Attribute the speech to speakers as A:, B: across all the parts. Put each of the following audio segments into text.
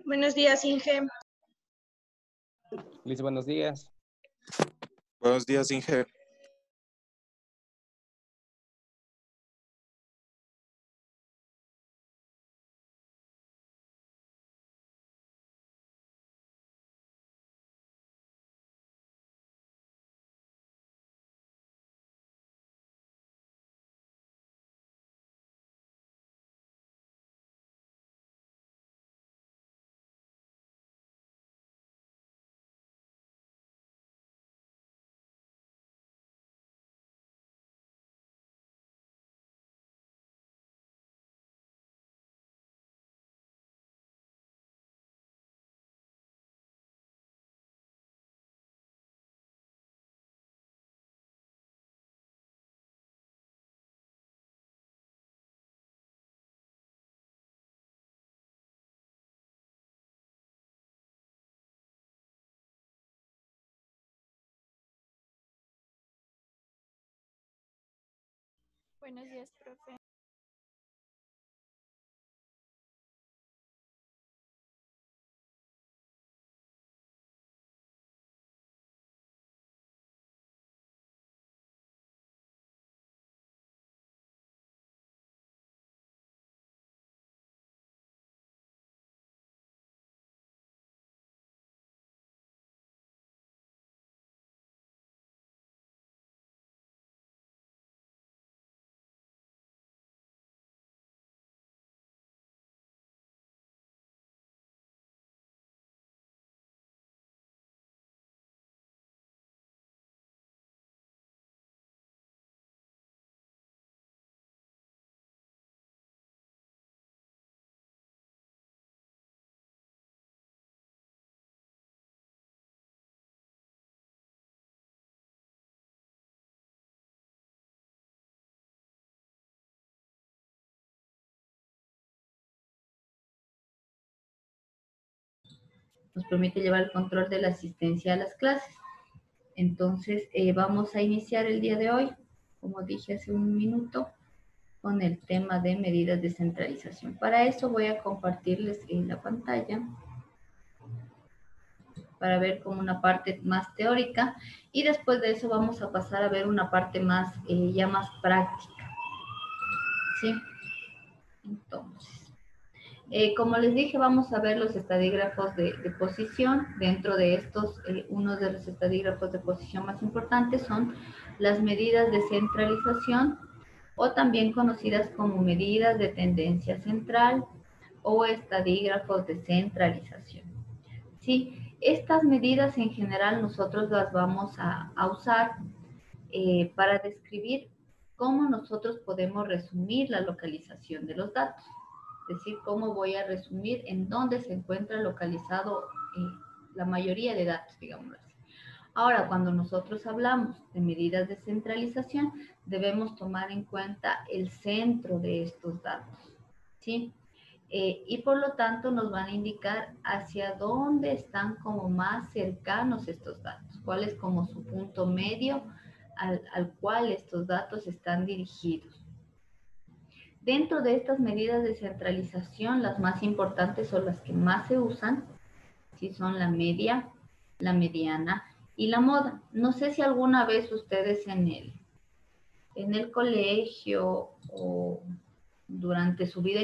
A: Buenos días, Inge.
B: Liz, buenos días.
C: Buenos días, Inge.
D: Buenos días, profe.
E: Nos permite llevar el control de la asistencia a las clases. Entonces, vamos a iniciar el día de hoy, como dije hace un minuto, con el tema de medidas de centralización. Para eso voy a compartirles la pantalla para ver como una parte más teórica y después de eso vamos a pasar a ver una parte más, ya más práctica. ¿Sí? Entonces, como les dije, vamos a ver los estadígrafos de posición. Dentro de estos, uno de los estadígrafos de posición más importantes son las medidas de centralización o también conocidas como medidas de tendencia central o estadígrafos de centralización. Sí, estas medidas en general nosotros las vamos a usar para describir cómo nosotros podemos resumir la localización de los datos. Es decir, cómo voy a resumir en dónde se encuentra localizado la mayoría de datos, digamos así. Ahora, cuando nosotros hablamos de medidas de centralización, debemos tomar en cuenta el centro de estos datos, ¿sí? Y por lo tanto nos van a indicar hacia dónde están como más cercanos estos datos, cuál es como su punto medio al cual estos datos están dirigidos. Dentro de estas medidas de centralización, las más importantes son las que más se usan, ¿sí? Son la media, la mediana y la moda. No sé si alguna vez ustedes en el colegio o durante su vida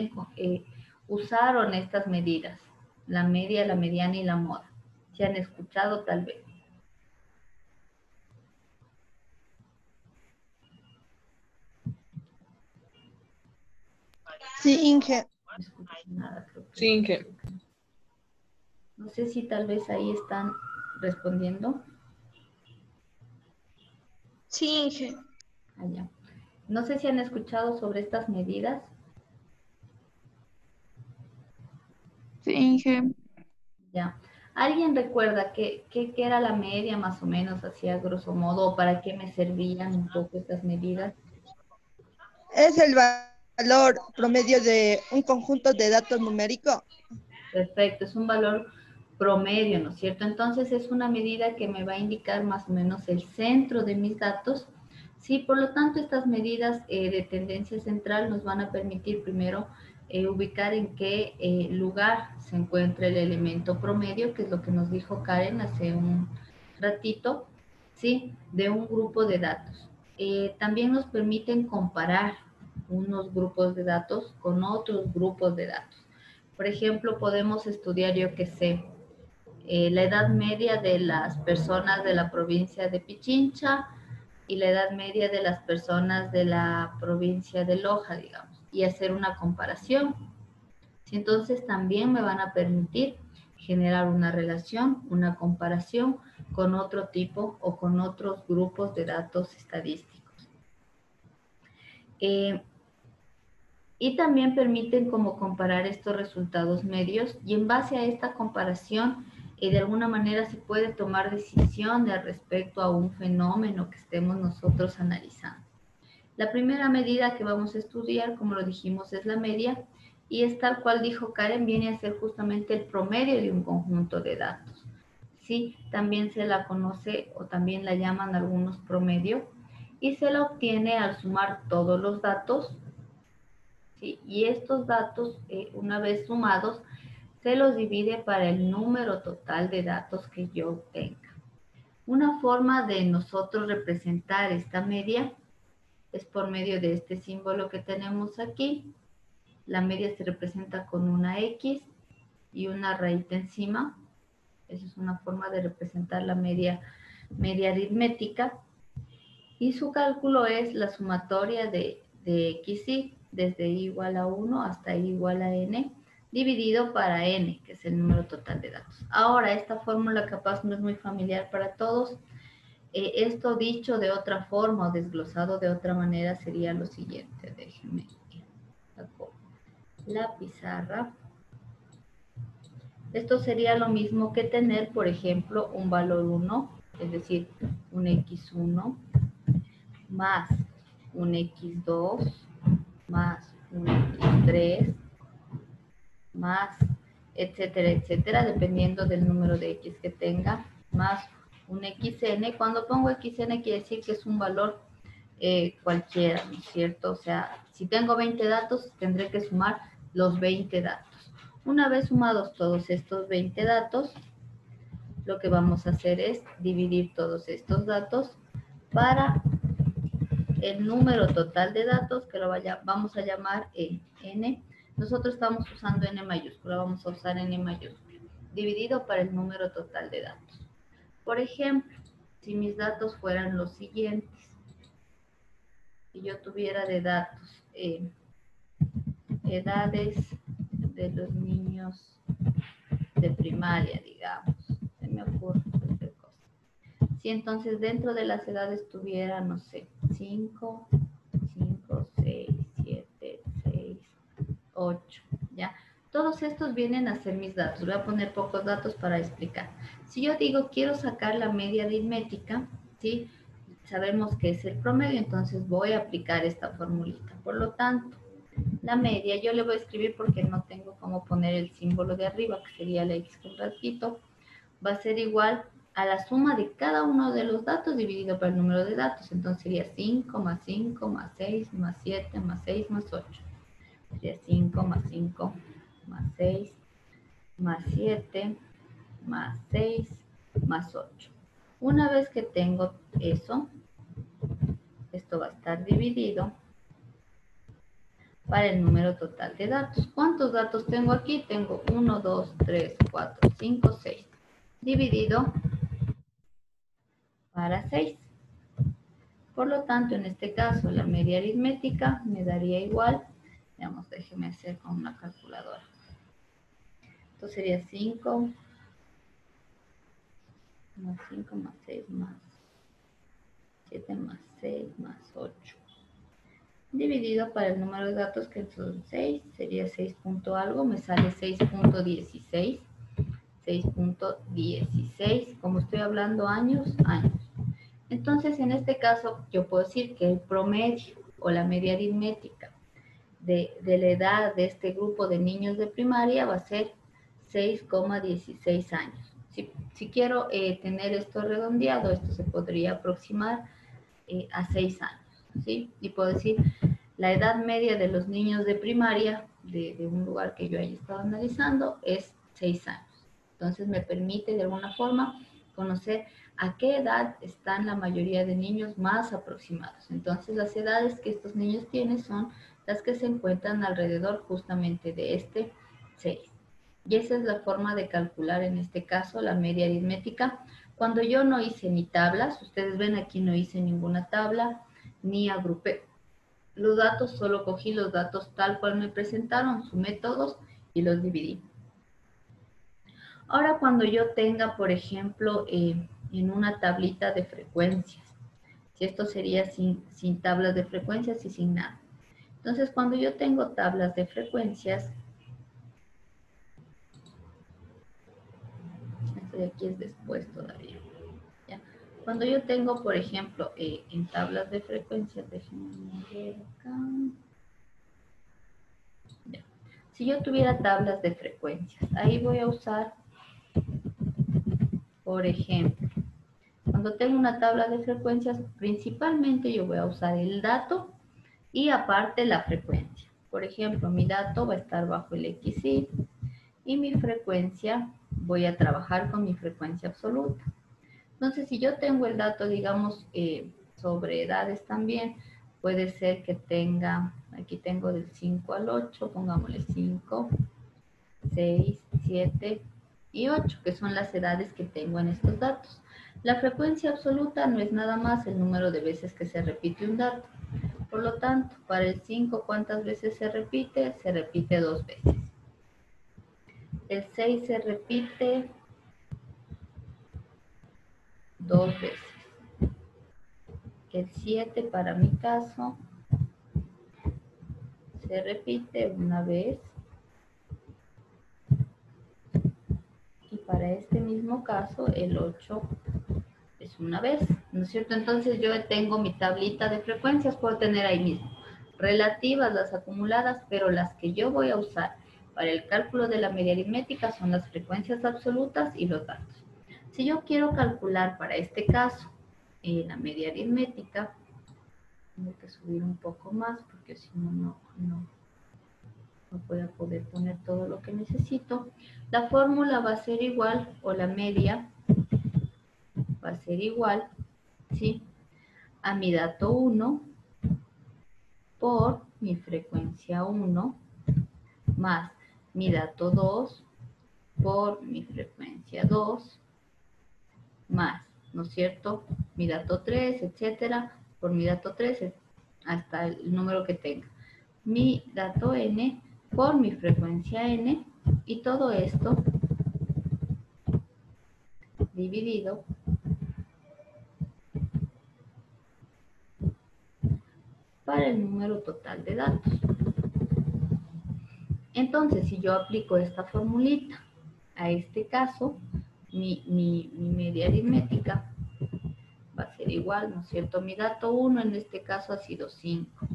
E: usaron estas medidas, la media, la mediana y la moda. ¿Se han escuchado tal vez?
A: Sí, Inge.
E: No escucho nada, creo que.
A: Sí, Inge.
E: No sé si tal vez ahí están respondiendo.
A: Sí, Inge.
E: Allá. No sé si han escuchado sobre estas medidas.
D: Sí, Inge.
E: Ya. ¿Alguien recuerda qué era la media más o menos, así a grosso modo, o para qué me servían un poco estas medidas?
F: Es el valor promedio de un conjunto de datos numérico.
E: Perfecto, es un valor promedio, ¿no es cierto? Entonces es una medida que me va a indicar más o menos el centro de mis datos. Sí, por lo tanto, estas medidas de tendencia central nos van a permitir primero ubicar en qué lugar se encuentra el elemento promedio, que es lo que nos dijo Karen hace un ratito, ¿sí? De un grupo de datos. También nos permiten comparar unos grupos de datos con otros grupos de datos. Por ejemplo, podemos estudiar, yo qué sé, la edad media de las personas de la provincia de Pichincha y la edad media de las personas de la provincia de Loja, digamos, y hacer una comparación. Entonces también me van a permitir generar una relación, una comparación con otro tipo o con otros grupos de datos estadísticos. Y también permiten como comparar estos resultados medios y en base a esta comparación de alguna manera se puede tomar decisiones respecto a un fenómeno que estemos nosotros analizando. La primera medida que vamos a estudiar, como lo dijimos, es la media y es tal cual dijo Karen, viene a ser justamente el promedio de un conjunto de datos. Sí, también se la conoce o también la llaman algunos promedio y se la obtiene al sumar todos los datos. ¿Sí? Y estos datos, una vez sumados, se los divide para el número total de datos que yo tenga. Una forma de nosotros representar esta media es por medio de este símbolo que tenemos aquí. La media se representa con una X y una raíz encima. Esa es una forma de representar la media aritmética. Y su cálculo es la sumatoria de XY, desde I igual a 1 hasta I igual a N, dividido para N, que es el número total de datos. Ahora, esta fórmula capaz no es muy familiar para todos. Esto dicho de otra forma o desglosado de otra manera sería lo siguiente. Déjenme saco la pizarra. Esto sería lo mismo que tener, por ejemplo, un valor 1, es decir, un X1 más un X2 más un X3 más etcétera, etcétera, dependiendo del número de X que tenga, más un XN. Cuando pongo XN quiere decir que es un valor cualquiera, ¿no es cierto? O sea, si tengo 20 datos, tendré que sumar los 20 datos. Una vez sumados todos estos 20 datos, lo que vamos a hacer es dividir todos estos datos para el número total de datos, que lo vamos a llamar N. Nosotros estamos usando N mayúscula, vamos a usar N mayúscula, dividido para el número total de datos. Por ejemplo, si mis datos fueran los siguientes, si yo tuviera de datos edades de los niños de primaria, digamos, se me ocurre cualquier cosa. Si entonces dentro de las edades tuviera, no sé, 5, 6, 7, 6, 8, ¿ya? Todos estos vienen a ser mis datos. Voy a poner pocos datos para explicar. Si yo digo quiero sacar la media aritmética, ¿sí? Sabemos que es el promedio, entonces voy a aplicar esta formulita. Por lo tanto, la media yo le voy a escribir porque no tengo cómo poner el símbolo de arriba, que sería la X con ratito, va a ser igual a la suma de cada uno de los datos dividido por el número de datos. Entonces sería 5 más 5 más 6 más 7 más 6 más 8. Sería 5 más 5 más 6 más 7 más 6 más 8. Una vez que tengo eso, esto va a estar dividido para el número total de datos. ¿Cuántos datos tengo aquí? Tengo 1, 2, 3, 4, 5, 6. Dividido para 6. Por lo tanto, en este caso, la media aritmética me daría igual, digamos, déjeme hacer con una calculadora. Esto sería 5 más 5 más 6 más 7 más 6 más 8. Dividido para el número de datos que son 6, sería 6 punto algo, me sale 6.16. 6.16, como estoy hablando años. Entonces, en este caso, yo puedo decir que el promedio o la media aritmética de la edad de este grupo de niños de primaria va a ser 6,16 años. Si quiero tener esto redondeado, esto se podría aproximar a 6 años, ¿sí? Y puedo decir La edad media de los niños de primaria, de un lugar que yo haya estado analizando, es 6 años. Entonces me permite de alguna forma conocer a qué edad están la mayoría de niños más aproximados. Entonces las edades que estos niños tienen son las que se encuentran alrededor justamente de este 6. Y esa es la forma de calcular en este caso la media aritmética. Cuando yo no hice ni tablas, ustedes ven aquí no hice ninguna tabla, ni agrupé los datos, solo cogí los datos tal cual me presentaron, sumé todos y los dividí. Ahora cuando yo tenga, por ejemplo, en una tablita de frecuencias, si esto sería sin tablas de frecuencias y sin nada. Entonces cuando yo tengo tablas de frecuencias, esto de aquí es después todavía. ¿Ya? Cuando yo tengo, por ejemplo, en tablas de frecuencias, déjenme ver acá. Ya. Si yo tuviera tablas de frecuencias, ahí voy a usar, por ejemplo, cuando tengo una tabla de frecuencias, principalmente yo voy a usar el dato y aparte la frecuencia. Por ejemplo, mi dato va a estar bajo el XY y mi frecuencia, voy a trabajar con mi frecuencia absoluta. Entonces, si yo tengo el dato, digamos, sobre edades también, puede ser que tenga, aquí tengo del 5 al 8, pongámosle 5, 6, 7 y 8, que son las edades que tengo en estos datos. La frecuencia absoluta no es nada más el número de veces que se repite un dato. Por lo tanto, para el 5, ¿cuántas veces se repite? Se repite 2 veces. El 6 se repite 2 veces. El 7, para mi caso, se repite una vez. Y para este mismo caso, el 8 es una vez, ¿no es cierto? Entonces yo tengo mi tablita de frecuencias, puedo tener ahí mismo relativas, las acumuladas, pero las que yo voy a usar para el cálculo de la media aritmética son las frecuencias absolutas y los datos. Si yo quiero calcular para este caso la media aritmética, tengo que subir un poco más porque si no voy a poder poner todo lo que necesito. La fórmula va a ser igual, o la media va a ser igual, ¿sí?, a mi dato 1 por mi frecuencia 1 más mi dato 2 por mi frecuencia 2 más, ¿no es cierto?, mi dato 3, etcétera, por mi dato 3 hasta el número que tenga. Mi dato n por mi frecuencia n y todo esto dividido para el número total de datos. Entonces, si yo aplico esta formulita a este caso, mi media aritmética va a ser igual, ¿no es cierto? Mi dato 1 en este caso ha sido 5,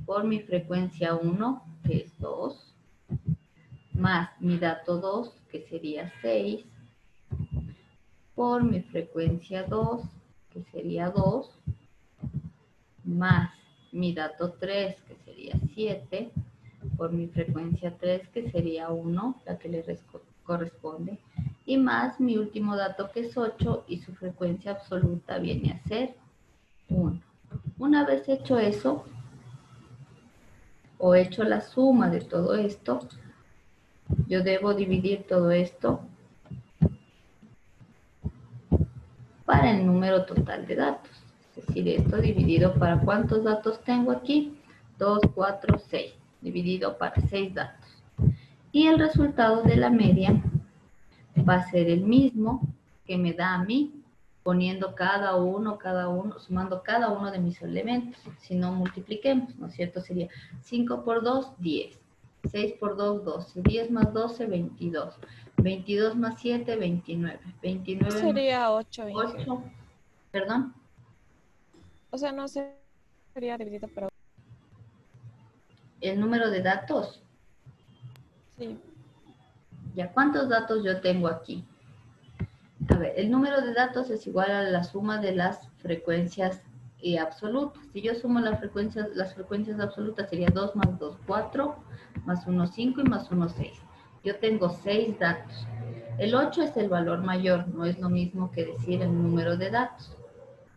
E: por mi frecuencia 1, que es 2, más mi dato 2, que sería 6, por mi frecuencia 2, que sería 2, más mi dato 3, que sería 7, por mi frecuencia 3, que sería 1, la que le corresponde, y más mi último dato, que es 8, y su frecuencia absoluta viene a ser 1. Una vez hecho eso, o hecho la suma de todo esto, yo debo dividir todo esto para el número total de datos. Es decir, esto dividido para ¿cuántos datos tengo aquí? 2, 4, 6. Dividido para 6 datos. Y el resultado de la media va a ser el mismo que me da a mí, poniendo cada uno, sumando cada uno de mis elementos. Si no multipliquemos, ¿no es cierto? Sería 5 por 2, 10. 6 por 2, 12. 10 más 12, 22. 22 más 7, 29. 29
D: Sería 8,
E: más 8. ¿Perdón?
D: O sea, no sería dividido por 8.
E: El número de datos.
D: Sí.
E: Ya, ¿cuántos datos yo tengo aquí? A ver, el número de datos es igual a la suma de las frecuencias absolutos. Si yo sumo las frecuencias absolutas sería 2 más 2, 4, más 1, 5 y más 1, 6. Yo tengo 6 datos. El 8 es el valor mayor, no es lo mismo que decir el número de datos.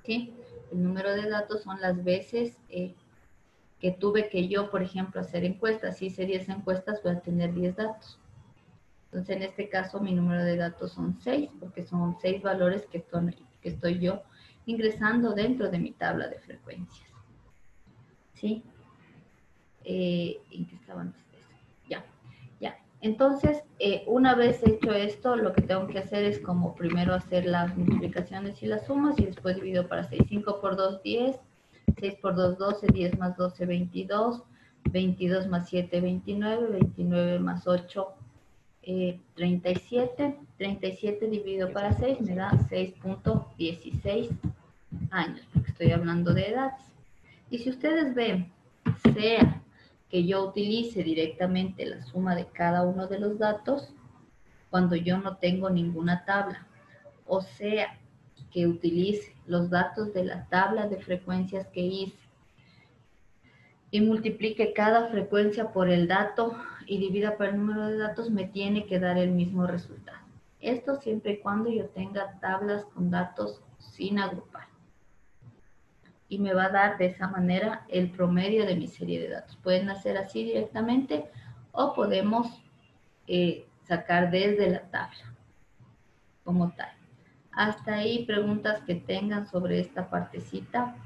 E: ¿Sí? El número de datos son las veces que tuve que yo, por ejemplo, hacer encuestas. Si hice 10 encuestas, voy a tener 10 datos. Entonces, en este caso, mi número de datos son 6, porque son 6 valores que estoy yo ingresando dentro de mi tabla de frecuencias. ¿Sí? ¿En qué estaba antes de eso? Ya. Entonces, una vez hecho esto, lo que tengo que hacer es como primero hacer las multiplicaciones y las sumas y después divido para 6. 5 por 2, 10. 6 por 2, 12. 10 más 12, 22. 22 más 7, 29. 29 más 8, 37. 37 dividido para 6 me da 6.16 años, porque estoy hablando de edades. Y si ustedes ven, sea que yo utilice directamente la suma de cada uno de los datos, cuando yo no tengo ninguna tabla, o sea que utilice los datos de la tabla de frecuencias que hice y multiplique cada frecuencia por el dato y divida por el número de datos, me tiene que dar el mismo resultado. Esto siempre y cuando yo tenga tablas con datos sin agrupar. Y me va a dar de esa manera el promedio de mi serie de datos. Pueden hacer así directamente o podemos sacar desde la tabla como tal. Hasta ahí preguntas que tengan sobre esta partecita.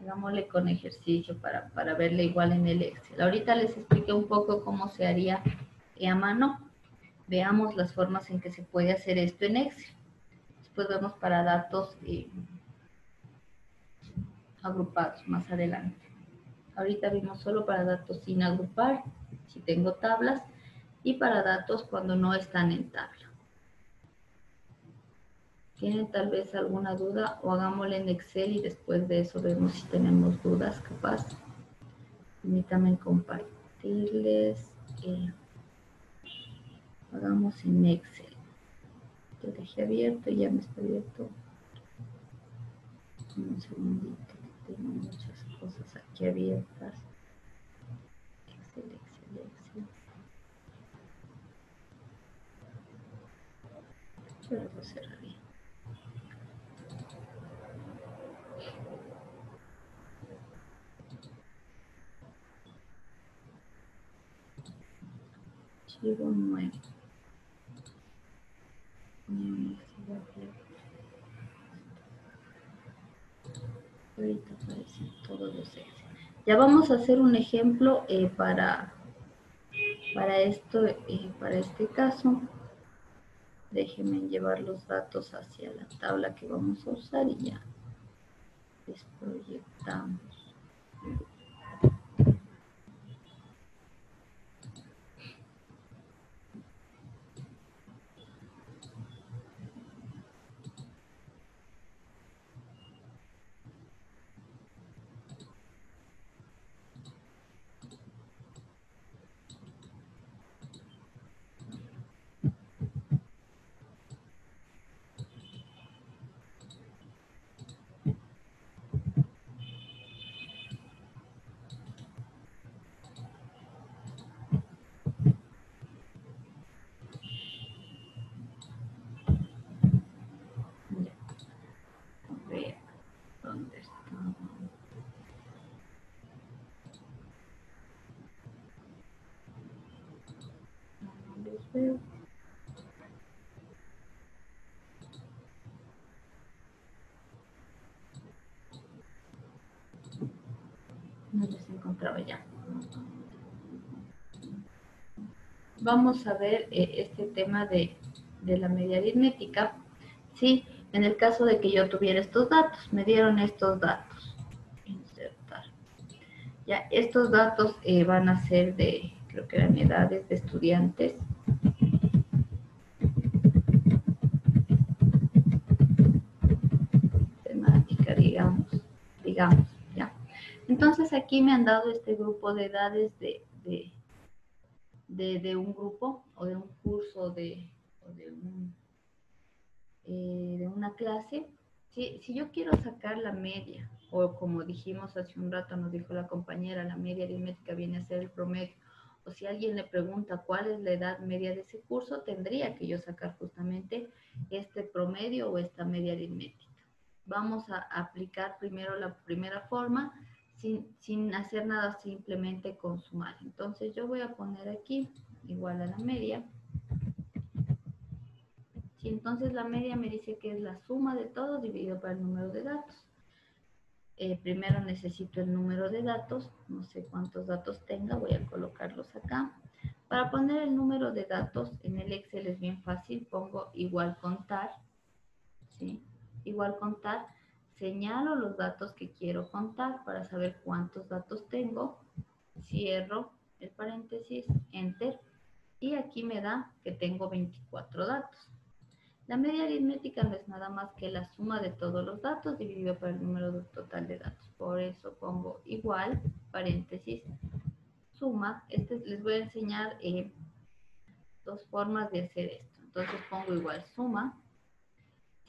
E: Hagámosle con ejercicio para verle igual en el Excel. Ahorita les expliqué un poco cómo se haría a mano. Veamos las formas en que se puede hacer esto en Excel. Después vemos para datos agrupados más adelante. Ahorita vimos solo para datos sin agrupar, si tengo tablas, y para datos cuando no están en tabla. ¿Tienen tal vez alguna duda? O hagámosle en Excel y después de eso vemos si tenemos dudas, capaz. Permítanme compartirles. Hagamos en Excel. Lo dejé abierto y ya me está abierto. Un segundito, que tengo muchas cosas aquí abiertas. Excel. Yo lo cerraría. Archivo nuevo. Ahorita aparecen todos los Excel. Ya vamos a hacer un ejemplo para esto, para este caso. Déjenme llevar los datos hacia la tabla que vamos a usar y ya les proyectamos. A ver, ¿dónde estamos? No les veo. No les encontraba ya. Vamos a ver este tema de la media aritmética. Sí, en el caso de que yo tuviera estos datos, me dieron estos datos. Insertar. Ya, estos datos van a ser de, creo que eran edades de estudiantes. Temática, digamos, ya. Entonces aquí me han dado este grupo de edades de un grupo o de un curso de una clase, Si yo quiero sacar la media, o como dijimos hace un rato, nos dijo la compañera, la media aritmética viene a ser el promedio, o si alguien le pregunta cuál es la edad media de ese curso, tendría que yo sacar justamente este promedio o esta media aritmética. Vamos a aplicar primero la primera forma, sin hacer nada, simplemente con sumar. Entonces yo voy a poner aquí igual a la media. Sí, entonces la media me dice que es la suma de todo dividido por el número de datos. Primero necesito el número de datos, no sé cuántos datos tenga, voy a colocarlos acá. Para poner el número de datos en el Excel es bien fácil, pongo igual contar, ¿sí? Igual contar, señalo los datos que quiero contar para saber cuántos datos tengo, cierro el paréntesis, enter, y aquí me da que tengo 24 datos. La media aritmética no es nada más que la suma de todos los datos dividido por el número total de datos. Por eso pongo igual, paréntesis, suma. Les voy a enseñar dos formas de hacer esto. Entonces pongo igual suma,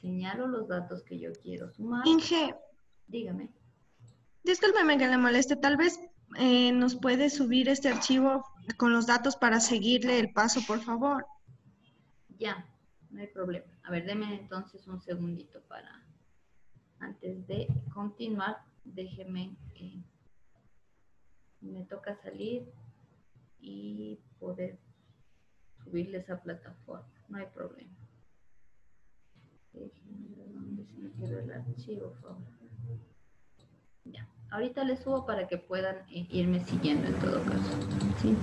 E: señalo los datos que yo quiero sumar.
A: Inge,
E: Dígame.
A: discúlpeme que le moleste. Tal vez nos puede subir este archivo con los datos para seguirle el paso, por favor.
E: Ya, no hay problema. A ver, deme entonces un segundito para, antes de continuar, déjeme, me toca salir y poder subirles a plataforma. No hay problema. Déjenme ver dónde se me quedó el archivo, por favor. Ya, ahorita les subo para que puedan irme siguiendo en todo caso. ¿Sí?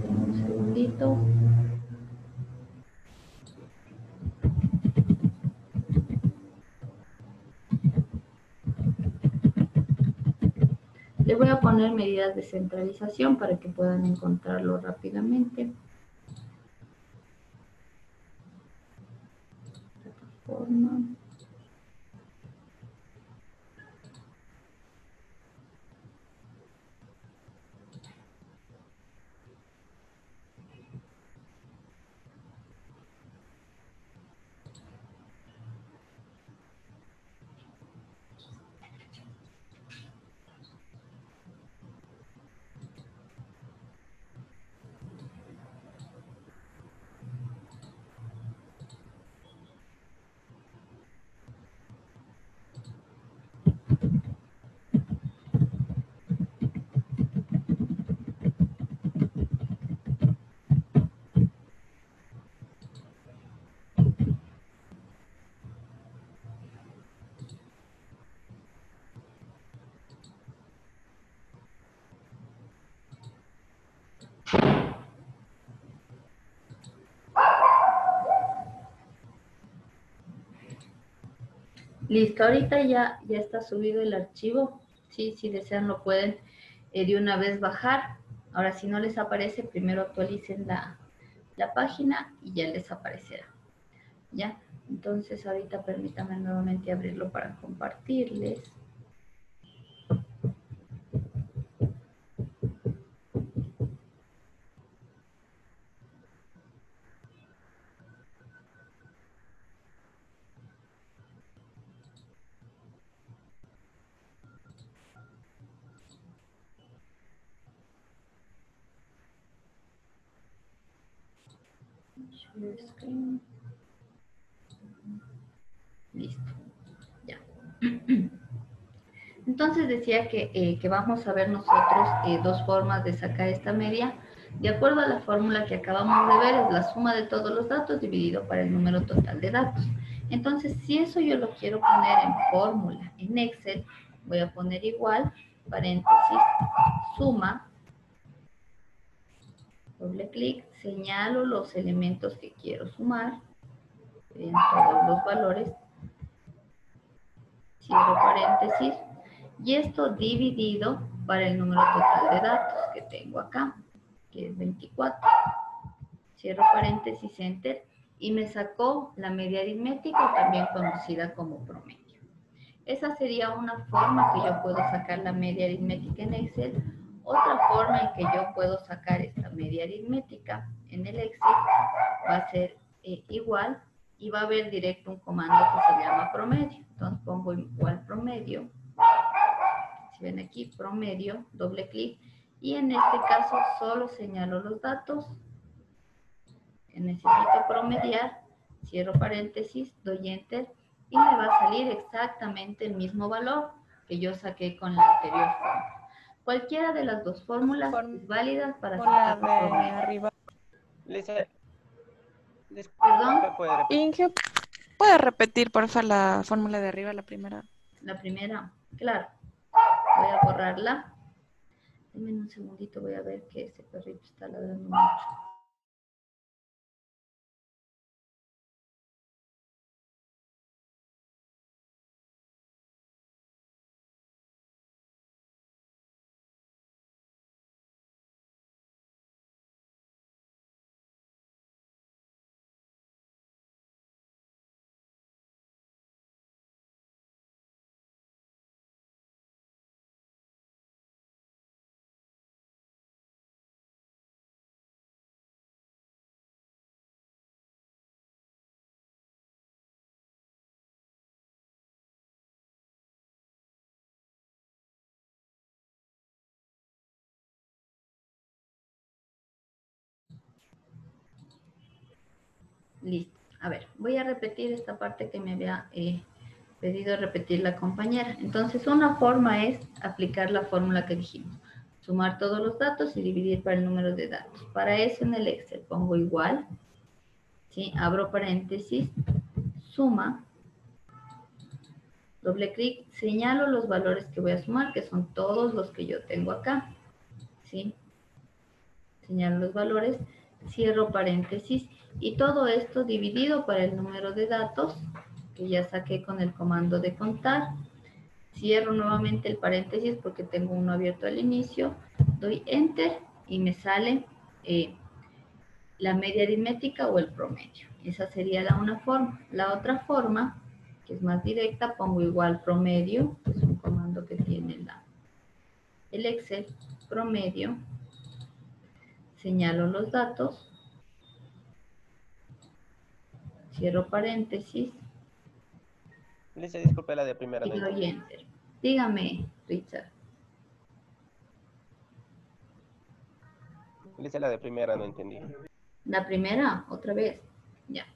E: Un segundito. Le voy a poner medidas de centralización para que puedan encontrarlo rápidamente. Plataforma. Listo, ahorita ya está subido el archivo. Sí, si desean lo pueden de una vez bajar. Ahora, si no les aparece, primero actualicen la página y ya les aparecerá. ¿Ya? Entonces, ahorita permítanme nuevamente abrirlo para compartirles. Share screen. Listo. Ya. Entonces decía que vamos a ver nosotros dos formas de sacar esta media. De acuerdo a la fórmula que acabamos de ver, es la suma de todos los datos dividido por el número total de datos. Entonces, si eso yo lo quiero poner en fórmula, en Excel, voy a poner igual, paréntesis, suma, doble clic, señalo los elementos que quiero sumar, en todos los valores, cierro paréntesis, y esto dividido para el número total de datos que tengo acá, que es 24. Cierro paréntesis, enter, y me sacó la media aritmética, también conocida como promedio. Esa sería una forma que yo puedo sacar la media aritmética en Excel. Otra forma en que yo puedo sacar esta media aritmética en el Excel va a ser igual, y va a haber directo un comando que se llama promedio. Entonces pongo igual promedio. Si ven aquí, promedio, doble clic. Y en este caso solo señalo los datos. Necesito promediar, cierro paréntesis, doy enter y me va a salir exactamente el mismo valor que yo saqué con la anterior fórmula. Cualquiera de las dos fórmulas es válida para
D: Fórmula
E: sacar
D: de
E: promedio.
D: arriba.
B: Lisa,
E: Perdón,
B: ¿puede repetir?
D: Inge, ¿puede repetir, por favor, la fórmula de arriba, la primera?
E: la primera, claro. Voy a borrarla. Denme un segundito, voy a ver que ese perrito está ladrando mucho. Listo. A ver, voy a repetir esta parte que me había pedido repetir la compañera. Entonces, una forma es aplicar la fórmula que dijimos. Sumar todos los datos y dividir por el número de datos. Para eso en el Excel pongo igual. ¿Sí? Abro paréntesis. Suma. Doble clic. Señalo los valores que voy a sumar, que son todos los que yo tengo acá. ¿Sí? Señalo los valores. Cierro paréntesis. Y todo esto dividido para el número de datos que ya saqué con el comando de contar. Cierro nuevamente el paréntesis porque tengo uno abierto al inicio. Doy enter y me sale la media aritmética o el promedio. Esa sería una forma. La otra forma, que es más directa, pongo igual promedio, que es un comando que tiene el Excel, promedio. Señalo los datos. Cierro paréntesis.
B: Lisa, disculpe, la de primera
E: Y
B: no
E: doy
B: entendí.
E: enter. Dígame, Richard.
B: Lisa, la de primera no entendí.
E: La primera, otra vez. Ya,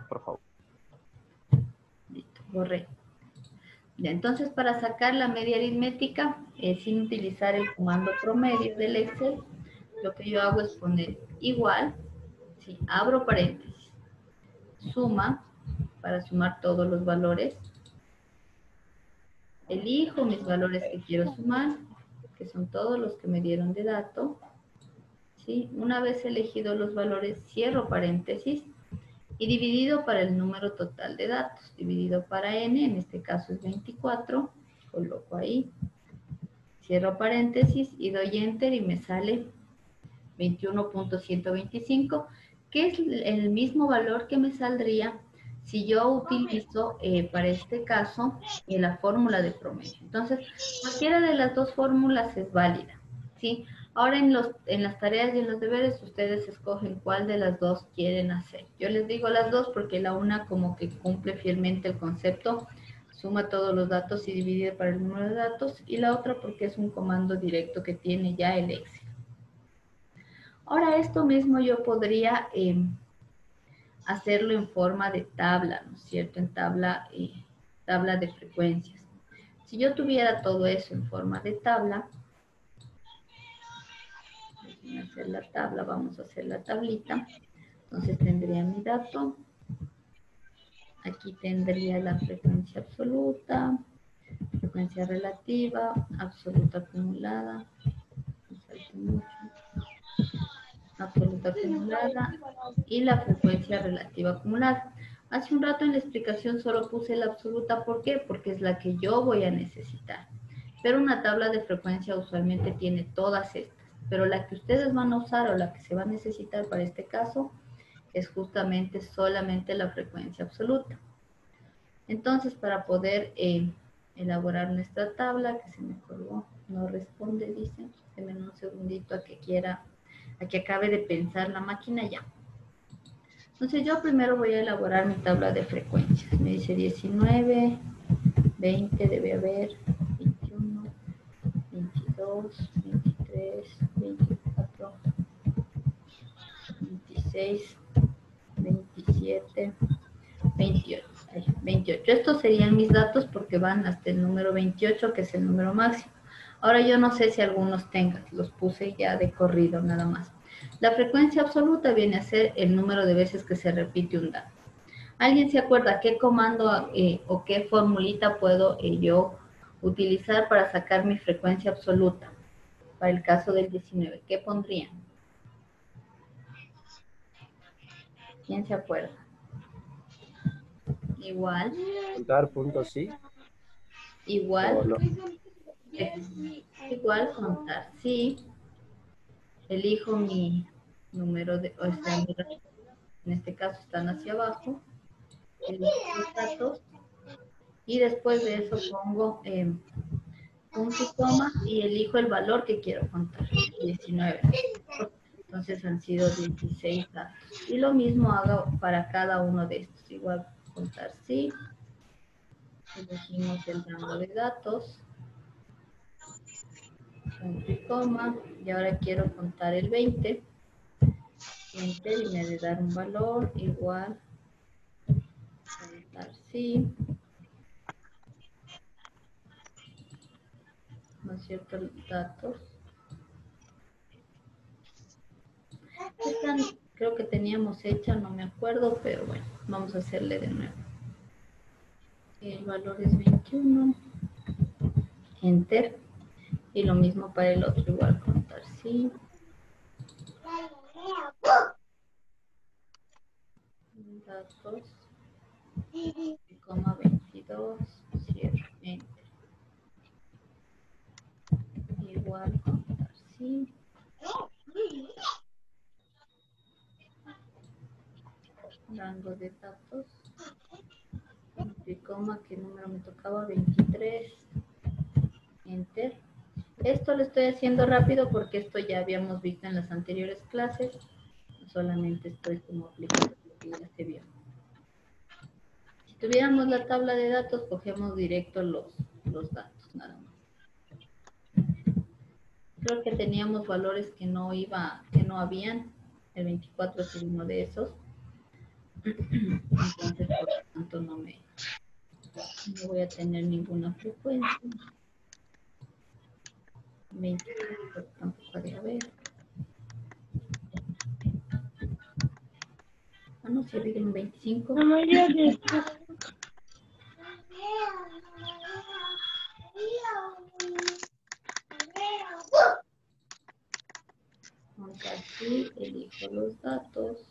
B: Por favor.
E: listo, borré. Ya, entonces, para sacar la media aritmética, sin utilizar el comando promedio del Excel, lo que yo hago es poner igual, ¿sí? Abro paréntesis, suma, para sumar todos los valores, elijo mis valores que quiero sumar, que son todos los que me dieron de dato, ¿sí? Una vez elegido los valores, cierro paréntesis, y dividido para el número total de datos, dividido para n, en este caso es 24, coloco ahí, cierro paréntesis y doy enter y me sale 21.125, que es el mismo valor que me saldría si yo utilizo para este caso la fórmula de promedio. Entonces, cualquiera de las dos fórmulas es válida, ¿sí? Ahora en las tareas y en los deberes ustedes escogen cuál de las dos quieren hacer. Yo les digo las dos porque la una como que cumple fielmente el concepto, suma todos los datos y divide para el número de datos, y la otra porque es un comando directo que tiene ya el Excel. Ahora esto mismo yo podría hacerlo en forma de tabla, ¿no es cierto? En tabla de frecuencias. Si yo tuviera todo eso en forma de tabla, déjenme hacer la tabla, vamos a hacer la tablita. Entonces tendría mi dato. Aquí tendría la frecuencia absoluta, frecuencia relativa, absoluta acumulada. Absoluta acumulada y la frecuencia relativa acumulada. Hace un rato en la explicación solo puse la absoluta, ¿por qué? Porque es la que yo voy a necesitar. Pero una tabla de frecuencia usualmente tiene todas estas, pero la que ustedes van a usar o la que se va a necesitar para este caso es justamente solamente la frecuencia absoluta. Entonces, para poder elaborar nuestra tabla, que se me colgó, no responde, dice, denme un segundito a que acabe de pensar la máquina ya. Entonces yo primero voy a elaborar mi tabla de frecuencias. Me dice 19, 20, debe haber 21, 22, 23, 24, 26, 27, 28. 28. Estos serían mis datos porque van hasta el número 28, que es el número máximo. Ahora yo no sé si algunos tengan, los puse ya de corrido nada más. La frecuencia absoluta viene a ser el número de veces que se repite un dato. ¿Alguien se acuerda qué comando o qué formulita puedo yo utilizar para sacar mi frecuencia absoluta? Para el caso del 19, ¿qué pondrían? ¿Quién se acuerda? Igual.
B: Contar puntos, sí.
E: Igual.
B: O no.
E: Igual contar, sí. Elijo mi número de, o sea, en este caso están hacia abajo. Elijo los datos. Y después de eso pongo punto y coma y elijo el valor que quiero contar, 19. Entonces han sido 16 datos. Y lo mismo hago para cada uno de estos. Igual contar sí. Elegimos el rango de datos. Punto y coma. Y ahora quiero contar el 20. Enter y me debe dar un valor igual. Contar sí. ¿No es cierto? Los datos. Esta creo que teníamos hecha, no me acuerdo, pero bueno, vamos a hacerle de nuevo. El valor es 21. Enter. Y lo mismo para el otro, igual contar sí. Datos. Coma 22. Cierro. Enter. Igual contar sí. Rango de datos. Y coma, ¿qué número me tocaba? 23. Enter. Esto lo estoy haciendo rápido porque esto ya habíamos visto en las anteriores clases. Solamente estoy como aplicando lo que ya se vio. Si tuviéramos la tabla de datos, cogemos directo los datos, nada más. Creo que teníamos valores que no habían. El 24 es uno de esos. Entonces, por lo tanto, no voy a tener ninguna frecuencia. 24 tampoco debe haber. Ah, no, si había un 25. Vamos aquí, elijo los datos.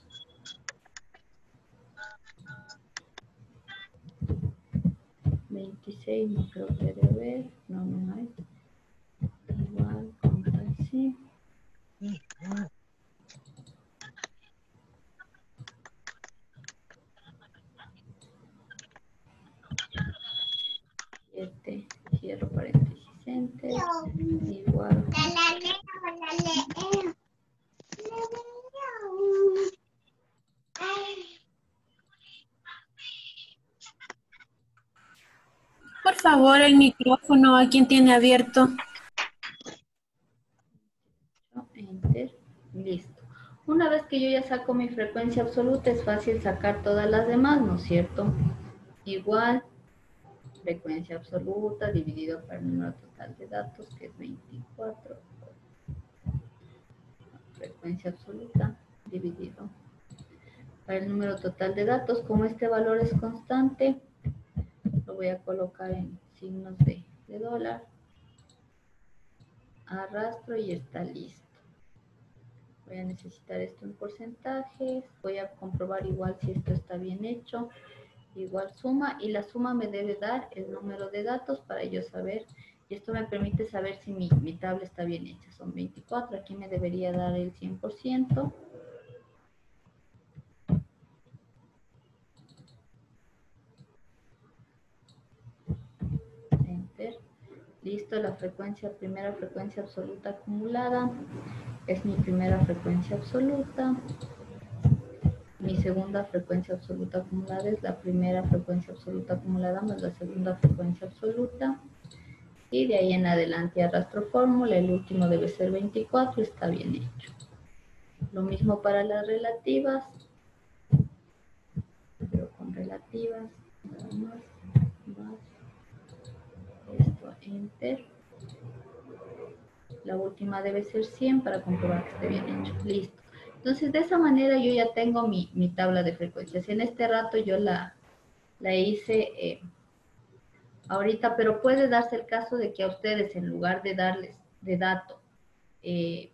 E: $26 no creo que debe haber. No hay. Igual, contar sí. Cierro paréntesis, enter. Igual.
G: Por favor, el micrófono a quien tiene abierto.
E: Enter. Listo. Una vez que yo ya saco mi frecuencia absoluta, es fácil sacar todas las demás, ¿no es cierto? Igual, frecuencia absoluta dividido por el número total de datos, que es 24. Frecuencia absoluta dividido por el número total de datos. Como este valor es constante, lo voy a colocar en signos de dólar. Arrastro y está listo. Voy a necesitar esto en porcentajes. Voy a comprobar igual si esto está bien hecho. Igual suma, y la suma me debe dar el número de datos para yo saber, y esto me permite saber si mi tabla está bien hecha. Son 24, aquí me debería dar el 100%. Enter. Listo, la primera frecuencia absoluta acumulada. Es mi primera frecuencia absoluta. mi segunda frecuencia absoluta acumulada es la primera frecuencia absoluta acumulada más la segunda frecuencia absoluta. Y de ahí en adelante arrastro fórmula, el último debe ser 24, está bien hecho. Lo mismo para las relativas, pero con relativas, nada más, esto, enter. La última debe ser 100 para comprobar que esté bien hecho, listo. Entonces de esa manera yo ya tengo mi tabla de frecuencias. En este rato yo la hice ahorita, pero puede darse el caso de que a ustedes, en lugar de darles de dato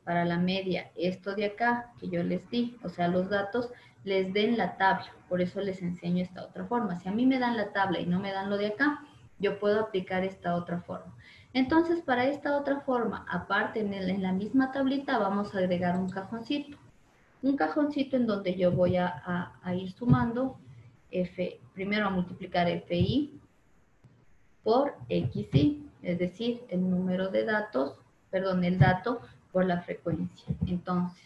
E: para la media, esto de acá que yo les di, o sea, los datos, les den la tabla. Por eso les enseño esta otra forma. Si a mí me dan la tabla y no me dan lo de acá, yo puedo aplicar esta otra forma. Entonces, para esta otra forma, aparte en la misma tablita, vamos a agregar un cajoncito. Un cajoncito en donde yo voy a ir sumando primero a multiplicar FI por XI, es decir, el número de datos, perdón, el dato por la frecuencia. Entonces,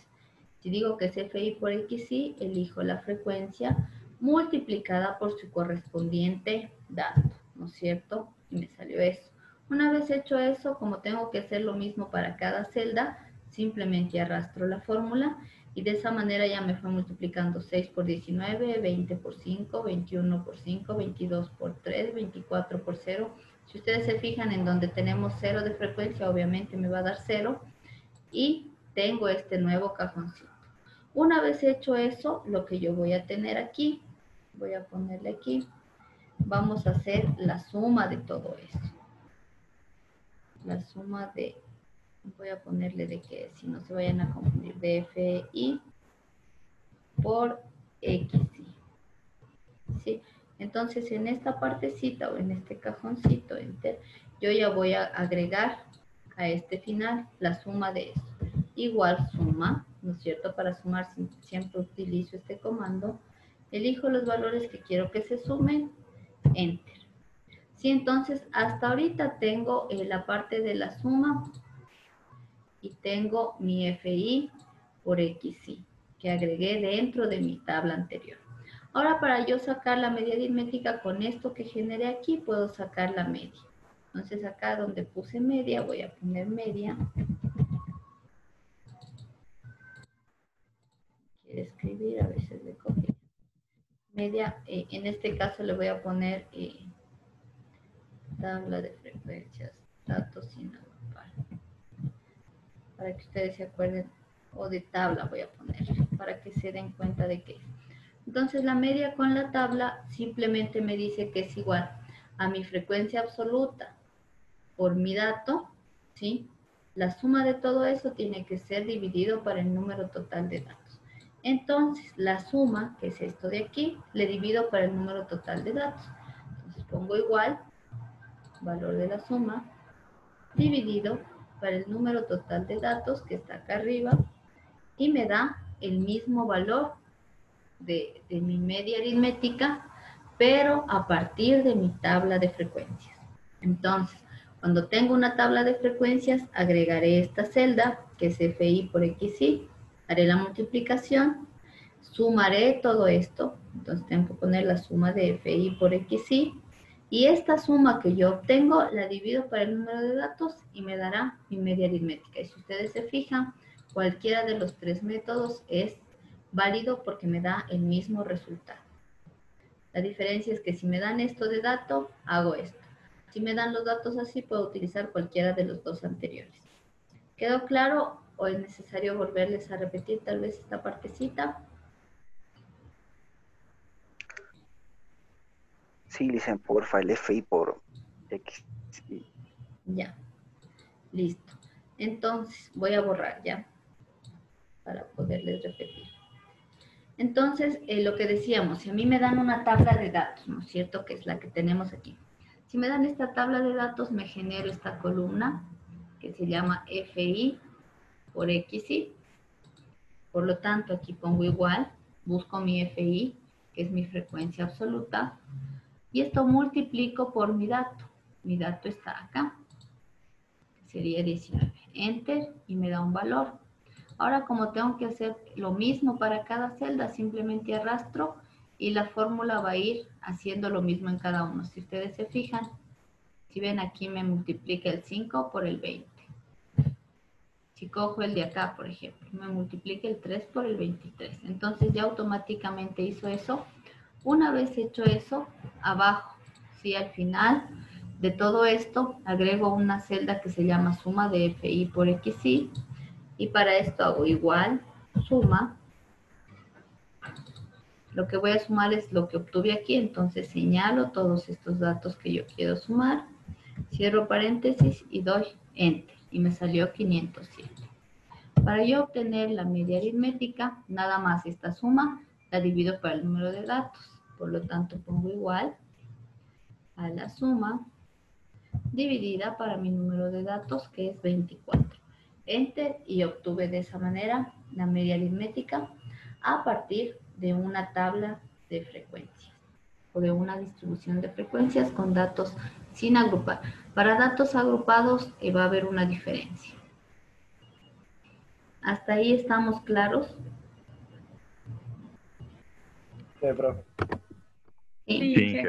E: si digo que es FI por XI, elijo la frecuencia multiplicada por su correspondiente dato, ¿no es cierto? Y me salió eso. Una vez hecho eso, como tengo que hacer lo mismo para cada celda, simplemente arrastro la fórmula y de esa manera ya me fue multiplicando 6 por 19, 20 por 5, 21 por 5, 22 por 3, 24 por 0. Si ustedes se fijan en donde tenemos 0 de frecuencia, obviamente me va a dar 0 y tengo este nuevo cajoncito. Una vez hecho eso, lo que yo voy a tener aquí, voy a ponerle aquí, vamos a hacer la suma de todo eso. La suma de, voy a ponerle de que si no se vayan a confundir, de FI por XI. ¿Sí? Entonces en esta partecita o en este cajoncito, enter, yo ya voy a agregar a este final la suma de eso. Igual suma, ¿no es cierto? Para sumar siempre utilizo este comando. Elijo los valores que quiero que se sumen, enter. Sí, entonces hasta ahorita tengo la parte de la suma y tengo mi FI por XI que agregué dentro de mi tabla anterior. Ahora para yo sacar la media aritmética con esto que generé aquí, puedo sacar la media. Entonces acá donde puse media, voy a poner media. Quiero escribir, a veces le copio. Media, en este caso le voy a poner tabla de frecuencias, datos sin agrupar. Para que ustedes se acuerden, o de tabla voy a poner, para que se den cuenta de que. Entonces la media con la tabla simplemente me dice que es igual a mi frecuencia absoluta por mi dato, ¿sí? La suma de todo eso tiene que ser dividido para el número total de datos. Entonces la suma, que es esto de aquí, le divido para el número total de datos. Entonces pongo igual, valor de la suma, dividido para el número total de datos que está acá arriba y me da el mismo valor de mi media aritmética, pero a partir de mi tabla de frecuencias. Entonces, cuando tengo una tabla de frecuencias, agregaré esta celda, que es FI por XI, haré la multiplicación, sumaré todo esto, entonces tengo que poner la suma de FI por XI, y esta suma que yo obtengo la divido para el número de datos y me dará mi media aritmética. Y si ustedes se fijan, cualquiera de los tres métodos es válido porque me da el mismo resultado. La diferencia es que si me dan esto de dato, hago esto. Si me dan los datos así, puedo utilizar cualquiera de los dos anteriores. ¿Quedó claro o es necesario volverles a repetir tal vez esta partecita?
H: Sí, dicen porfa, el FI por X.
E: Ya, listo. Entonces, voy a borrar ya, para poderles repetir. Entonces, lo que decíamos, si a mí me dan una tabla de datos, ¿no es cierto? Que es la que tenemos aquí. Si me dan esta tabla de datos, me genero esta columna que se llama FI por XI. Por lo tanto, aquí pongo igual, busco mi FI, que es mi frecuencia absoluta, y esto multiplico por mi dato. Mi dato está acá, sería 19. Enter, y me da un valor. Ahora, como tengo que hacer lo mismo para cada celda, simplemente arrastro y la fórmula va a ir haciendo lo mismo en cada uno. Si ustedes se fijan, si ven aquí me multiplica el 5 por el 20. Si cojo el de acá, por ejemplo, me multiplica el 3 por el 23. Entonces ya automáticamente hizo eso. Una vez hecho eso, abajo, ¿sí? Al final de todo esto, agrego una celda que se llama suma de FI por XI. Y para esto hago igual, suma. Lo que voy a sumar es lo que obtuve aquí, entonces señalo todos estos datos que yo quiero sumar. Cierro paréntesis y doy Enter. Y me salió 507. Para yo obtener la media aritmética, nada más esta suma la divido por el número de datos. Por lo tanto, pongo igual a la suma dividida para mi número de datos, que es 24. Enter, y obtuve de esa manera la media aritmética a partir de una tabla de frecuencias o de una distribución de frecuencias con datos sin agrupar. Para datos agrupados va a haber una diferencia. ¿Hasta ahí estamos claros?
B: Sí, profe.
E: Sí.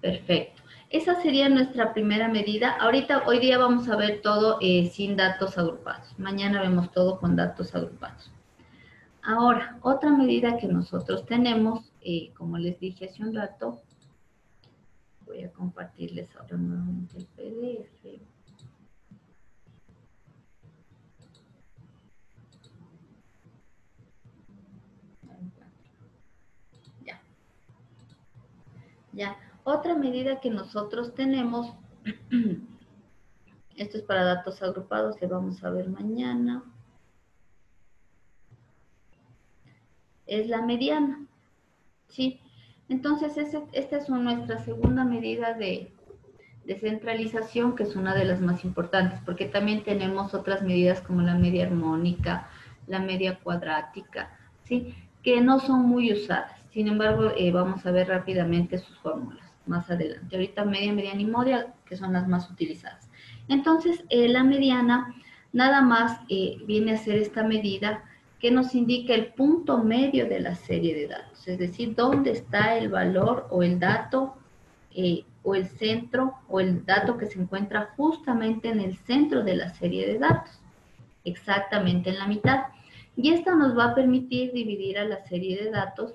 E: Perfecto. Esa sería nuestra primera medida. Hoy día vamos a ver todo sin datos agrupados. Mañana vemos todo con datos agrupados. Ahora, otra medida que nosotros tenemos, como les dije hace un rato, voy a compartirles ahora nuevamente el PDF. Ya. Otra medida que nosotros tenemos, esto es para datos agrupados, que vamos a ver mañana, es la mediana. ¿Sí? Entonces, esta es nuestra segunda medida de centralización, que es una de las más importantes, porque también tenemos otras medidas como la media armónica, la media cuadrática, ¿sí? Que no son muy usadas. Sin embargo, vamos a ver rápidamente sus fórmulas más adelante. Ahorita media, mediana y modia, que son las más utilizadas. Entonces, la mediana nada más viene a ser esta medida que nos indica el punto medio de la serie de datos, es decir, dónde está el valor o el dato o el centro o el dato que se encuentra justamente en el centro de la serie de datos, exactamente en la mitad. Y esta nos va a permitir dividir a la serie de datos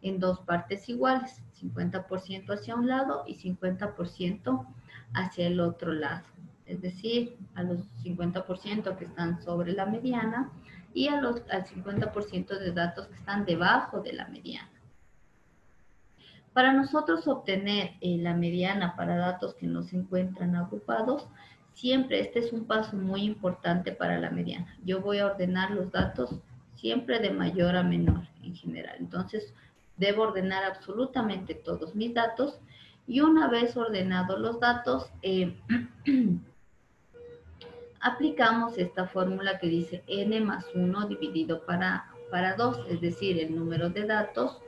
E: en dos partes iguales, 50% hacia un lado y 50% hacia el otro lado. Es decir, a los 50% que están sobre la mediana y al 50% de datos que están debajo de la mediana. Para nosotros obtener la mediana para datos que no se encuentran agrupados, siempre este es un paso muy importante para la mediana. Yo voy a ordenar los datos siempre de mayor a menor en general. Entonces, debo ordenar absolutamente todos mis datos y una vez ordenados los datos, aplicamos esta fórmula que dice n más 1 dividido para 2, es decir, el número de datos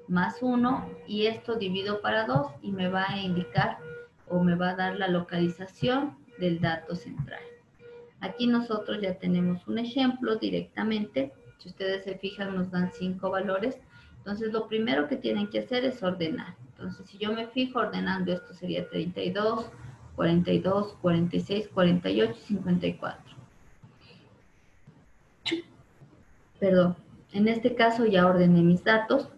E: más 1 y esto divido para 2 y me va a indicar o me va a dar la localización del dato central. Aquí nosotros ya tenemos un ejemplo directamente. Si ustedes se fijan, nos dan 5 valores. Entonces, lo primero que tienen que hacer es ordenar. Entonces, si yo me fijo ordenando, esto sería 32, 42, 46, 48 y 54. Perdón. En este caso ya ordené mis datos.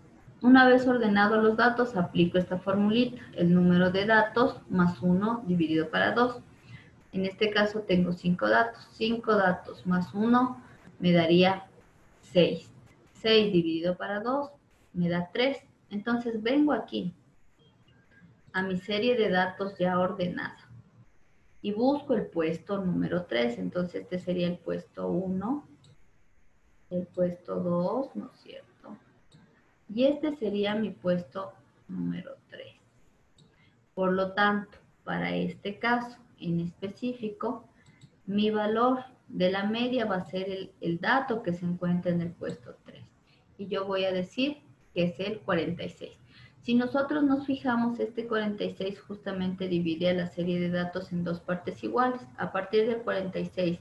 E: Una vez ordenados los datos, aplico esta formulita. El número de datos más 1 dividido para 2. En este caso tengo 5 datos. 5 datos más 1 me daría 6. 6 dividido para 2 me da 3. Entonces vengo aquí a mi serie de datos ya ordenada y busco el puesto número 3. Entonces este sería el puesto 1, el puesto 2, ¿no es cierto? Y este sería mi puesto número 3. Por lo tanto, para este caso en específico, mi valor de la media va a ser el dato que se encuentra en el puesto 3. Y yo voy a decir que es el 46. Si nosotros nos fijamos, este 46 justamente divide a la serie de datos en dos partes iguales. A partir del 46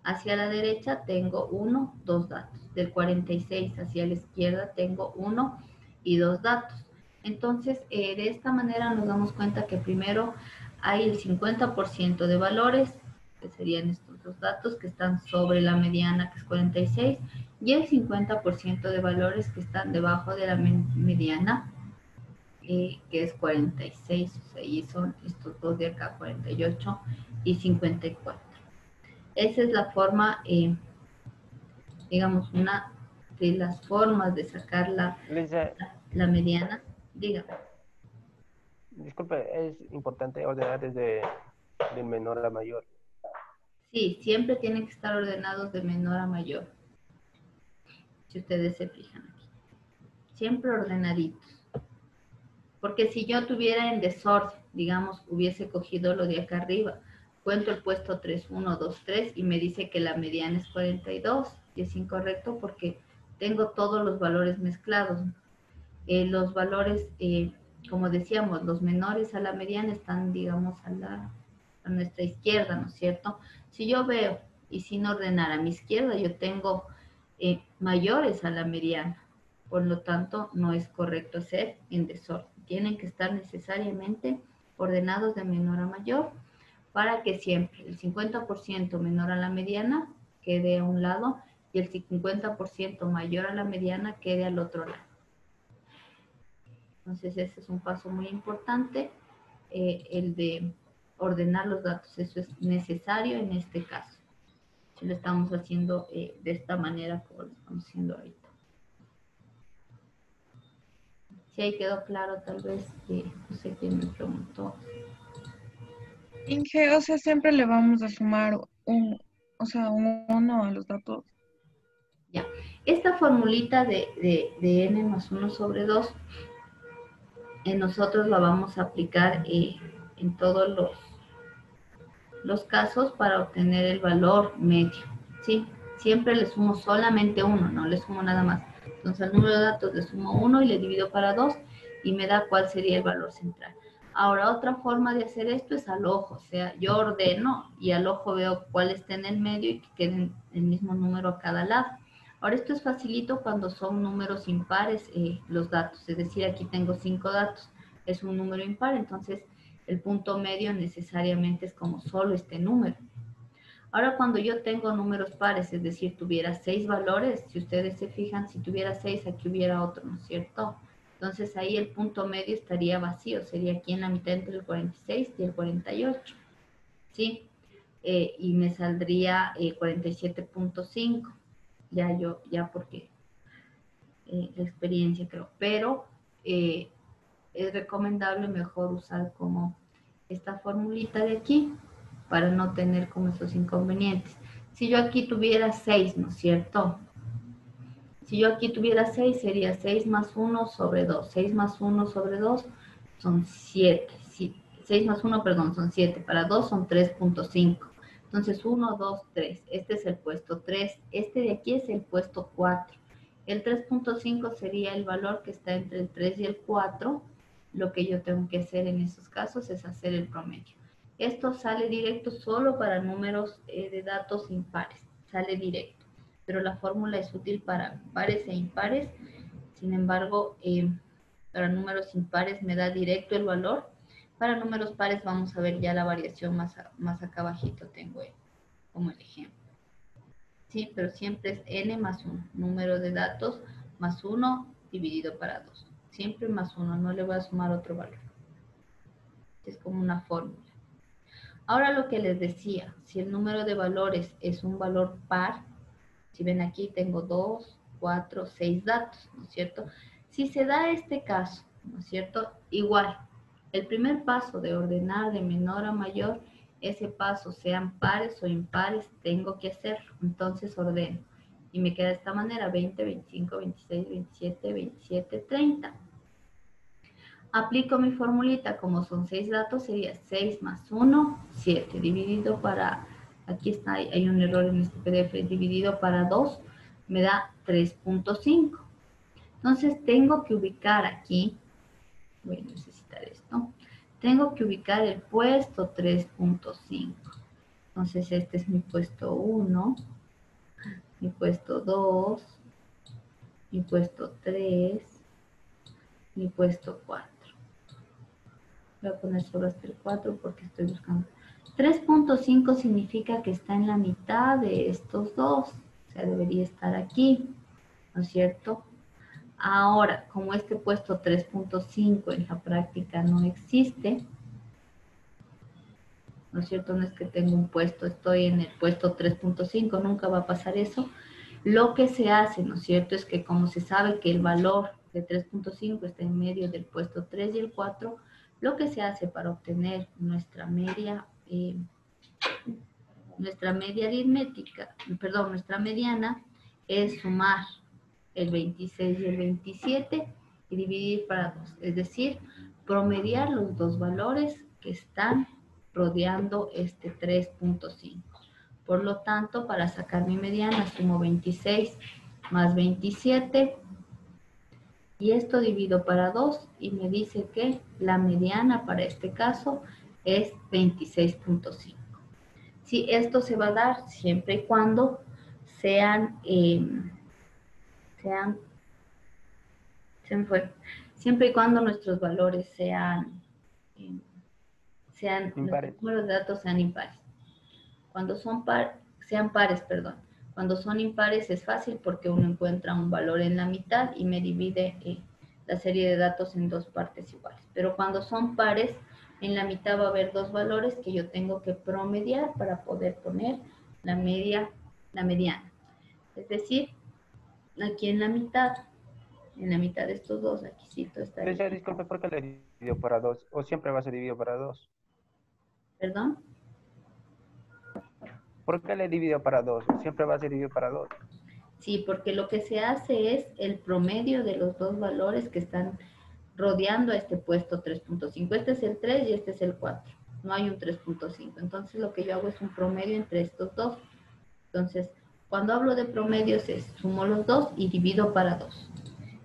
E: Hacia la derecha tengo 1, 2 datos. Del 46 hacia la izquierda tengo 1 y 2 datos. Entonces, de esta manera nos damos cuenta que primero hay el 50% de valores, que serían estos dos datos que están sobre la mediana, que es 46, y el 50% de valores que están debajo de la mediana, que es 46, o sea, y son estos dos de acá, 48 y 54. Esa es la forma, digamos, una de las formas de sacar la mediana. Dígame.
B: Disculpe, es importante ordenar desde del menor a mayor.
E: Sí, siempre tienen que estar ordenados de menor a mayor. Si ustedes se fijan aquí. Siempre ordenaditos. Porque si yo tuviera en desorden, digamos, hubiese cogido lo de acá arriba, cuento el puesto 3, 1, 2, 3 y me dice que la mediana es 42 y es incorrecto porque tengo todos los valores mezclados. Los valores, como decíamos, los menores a la mediana están, digamos, a nuestra izquierda, ¿no es cierto? Si yo veo y sin ordenar a mi izquierda, yo tengo mayores a la mediana. Por lo tanto, no es correcto hacer en desorden. Tienen que estar necesariamente ordenados de menor a mayor para que siempre el 50% menor a la mediana quede a un lado y el 50% mayor a la mediana quede al otro lado. Entonces, ese es un paso muy importante, el de ordenar los datos. Eso es necesario en este caso. Si lo estamos haciendo de esta manera como lo estamos haciendo ahorita. Si ahí quedó claro, tal vez, no sé quién me preguntó.
I: Inge, o sea, siempre le vamos a sumar un 1 a los datos.
E: Ya. Esta formulita de n más 1 sobre 2, nosotros la vamos a aplicar en todos los casos para obtener el valor medio, ¿sí? Siempre le sumo solamente 1, no le sumo nada más. Entonces al número de datos le sumo 1 y le divido para 2 y me da cuál sería el valor central. Ahora, otra forma de hacer esto es al ojo, o sea, yo ordeno y al ojo veo cuál está en el medio y que queden el mismo número a cada lado. Ahora, esto es facilito cuando son números impares los datos, es decir, aquí tengo 5 datos, es un número impar, entonces el punto medio necesariamente es como solo este número. Ahora, cuando yo tengo números pares, es decir, tuviera 6 valores, si ustedes se fijan, si tuviera 6, aquí hubiera otro, ¿no es cierto? Entonces, ahí el punto medio estaría vacío, sería aquí en la mitad entre el 46 y el 48, ¿sí? Y me saldría 47.5, ya porque la experiencia creo, pero es recomendable mejor usar como esta formulita de aquí para no tener como esos inconvenientes. Si yo aquí tuviera 6, ¿no es cierto? Si yo aquí tuviera 6, sería 6 más 1 sobre 2. 6 más 1 sobre 2 son 7. 6 más 1, perdón, son 7. Para 2 son 3.5. Entonces, 1, 2, 3. Este es el puesto 3. Este de aquí es el puesto 4. El 3.5 sería el valor que está entre el 3 y el 4. Lo que yo tengo que hacer en esos casos es hacer el promedio. Esto sale directo solo para números de datos impares. Sale directo. Pero la fórmula es útil para pares e impares. Sin embargo, para números impares me da directo el valor. Para números pares vamos a ver ya la variación más acá abajito tengo como el ejemplo. Sí, pero siempre es n más 1. Número de datos más 1 dividido para 2. Siempre más 1, no le voy a sumar otro valor. Es como una fórmula. Ahora lo que les decía, si el número de valores es un valor par, si ven aquí tengo 2, 4, 6 datos, ¿no es cierto? Si se da este caso, ¿no es cierto? Igual, el primer paso de ordenar de menor a mayor, ese paso, sean pares o impares, tengo que hacerlo. Entonces ordeno. Y me queda de esta manera, 20, 25, 26, 27, 27, 30. Aplico mi formulita, como son 6 datos, sería 6 más 1, 7, dividido para, aquí está, hay un error en este PDF, dividido para 2, me da 3.5. Entonces tengo que ubicar aquí, voy a necesitar esto, tengo que ubicar el puesto 3.5. Entonces este es mi puesto 1, mi puesto 2, mi puesto 3, mi puesto 4. Voy a poner solo hasta el 4 porque estoy buscando. 3.5 significa que está en la mitad de estos dos. O sea, debería estar aquí, ¿no es cierto? Ahora, como este puesto 3.5 en la práctica no existe, ¿no es cierto? No es que tengo un puesto, estoy en el puesto 3.5, nunca va a pasar eso. Lo que se hace, ¿no es cierto? Es que como se sabe que el valor de 3.5 está en medio del puesto 3 y el 4, lo que se hace para obtener nuestra media aritmética, perdón, nuestra mediana, es sumar el 26 y el 27 y dividir para 2. Es decir, promediar los dos valores que están rodeando este 3.5. Por lo tanto, para sacar mi mediana, sumo 26 más 27 y esto divido para 2 y me dice que la mediana para este caso es 26.5. Sí, esto se va a dar siempre y cuando siempre y cuando nuestros valores sean nuestros números de datos sean impares. Cuando sean pares, perdón. Cuando son impares es fácil porque uno encuentra un valor en la mitad y me divide la serie de datos en dos partes iguales. Pero cuando son pares, en la mitad va a haber dos valores que yo tengo que promediar para poder poner la mediana. Es decir, aquí en la mitad de estos dos, aquí sí está.
B: Disculpe, ¿por qué le dividió para 2? ¿O siempre va a ser dividido para 2?
E: ¿Perdón?
B: ¿Por qué le dividió para 2? ¿Siempre va a ser dividido para 2?
E: Sí, porque lo que se hace es el promedio de los dos valores que están rodeando a este puesto 3.5. Este es el 3 y este es el 4. No hay un 3.5. Entonces lo que yo hago es un promedio entre estos dos. Entonces, cuando hablo de promedios es sumo los dos y divido para 2.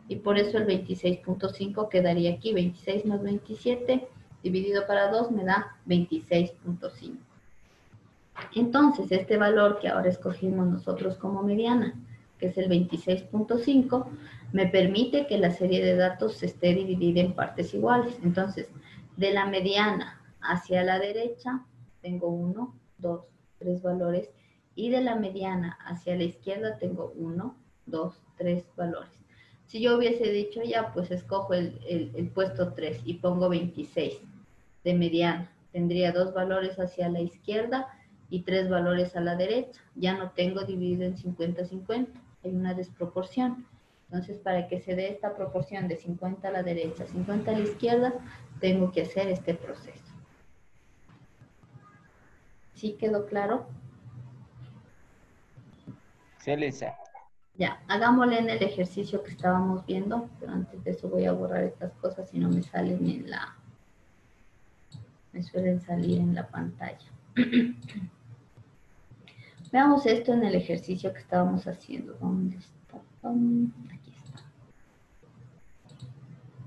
E: Y por eso el 26.5 quedaría aquí. 26 más 27 dividido para 2 me da 26.5. Entonces, este valor que ahora escogimos nosotros como mediana, que es el 26.5, me permite que la serie de datos se esté dividida en partes iguales. Entonces, de la mediana hacia la derecha, tengo 1, 2, 3 valores. Y de la mediana hacia la izquierda, tengo 1, 2, 3 valores. Si yo hubiese dicho ya, pues escojo el puesto 3 y pongo 26 de mediana. Tendría 2 valores hacia la izquierda y 3 valores a la derecha. Ya no tengo dividido en 50-50. Hay una desproporción. Entonces, para que se dé esta proporción de 50 a la derecha, 50 a la izquierda, tengo que hacer este proceso. ¿Sí quedó claro?
B: Sí, Lisa.
E: Ya, hagámosle en el ejercicio que estábamos viendo, pero antes de eso voy a borrar estas cosas si no me salen me suelen salir en la pantalla. Veamos esto en el ejercicio que estábamos haciendo. ¿Dónde está? Aquí está.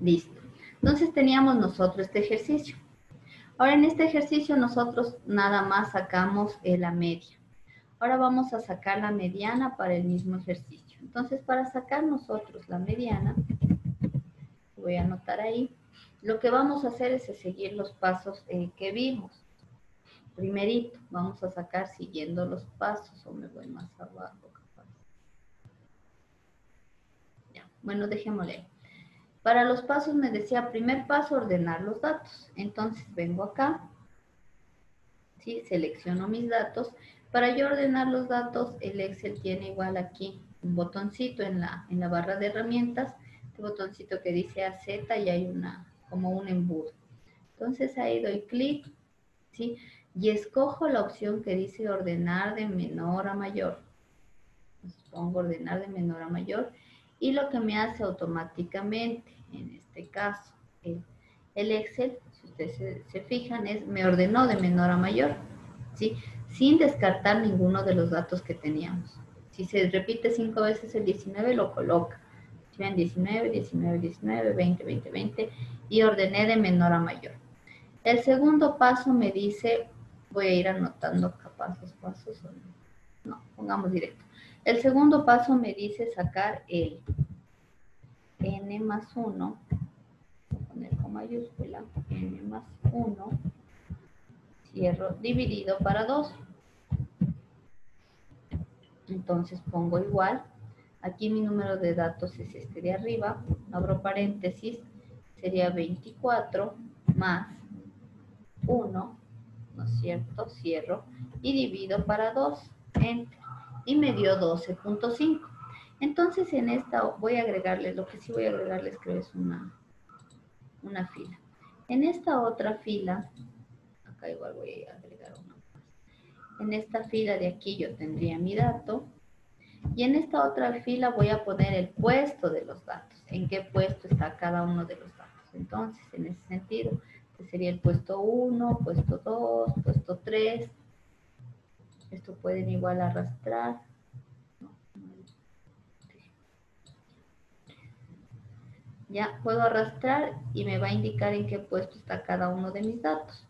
E: Listo. Entonces teníamos nosotros este ejercicio. Ahora en este ejercicio nosotros nada más sacamos la media. Ahora vamos a sacar la mediana para el mismo ejercicio. Entonces para sacar nosotros la mediana, voy a anotar ahí, lo que vamos a hacer es seguir los pasos que vimos. Primerito, vamos a sacar siguiendo los pasos, o me voy más abajo, capaz. Ya, bueno, dejémosle. Para los pasos me decía, primer paso, ordenar los datos. Entonces vengo acá, ¿sí? Selecciono mis datos. Para yo ordenar los datos, el Excel tiene igual aquí un botoncito en la barra de herramientas, este botoncito que dice AZ y hay como un embudo. Entonces ahí doy clic, ¿sí? Y escojo la opción que dice ordenar de menor a mayor. Entonces pongo ordenar de menor a mayor y lo que me hace automáticamente, en este caso, el Excel, si ustedes se fijan, me ordenó de menor a mayor, ¿sí? Sin descartar ninguno de los datos que teníamos. Si se repite 5 veces el 19, lo coloca. Si ven 19, 19, 19, 20, 20, 20 y ordené de menor a mayor. El segundo paso me dice, voy a ir anotando acá pasos, no, pongamos directo. El segundo paso me dice sacar el n más 1, voy a poner con mayúscula, n más 1, cierro, dividido para 2. Entonces pongo igual. Aquí mi número de datos es este de arriba. Abro paréntesis. Sería 24 más 1, ¿no es cierto? Cierro. Y divido para 2. Enter. Y me dio 12.5. Entonces en esta voy a agregarle, lo que sí voy a agregarles creo es una fila. En esta otra fila, acá igual voy a agregar una más. En esta fila de aquí yo tendría mi dato. Y en esta otra fila voy a poner el puesto de los datos. ¿En qué puesto está cada uno de los datos? Entonces, en ese sentido, este sería el puesto 1, puesto 2, puesto 3. Esto pueden igual arrastrar. Ya puedo arrastrar y me va a indicar en qué puesto está cada uno de mis datos.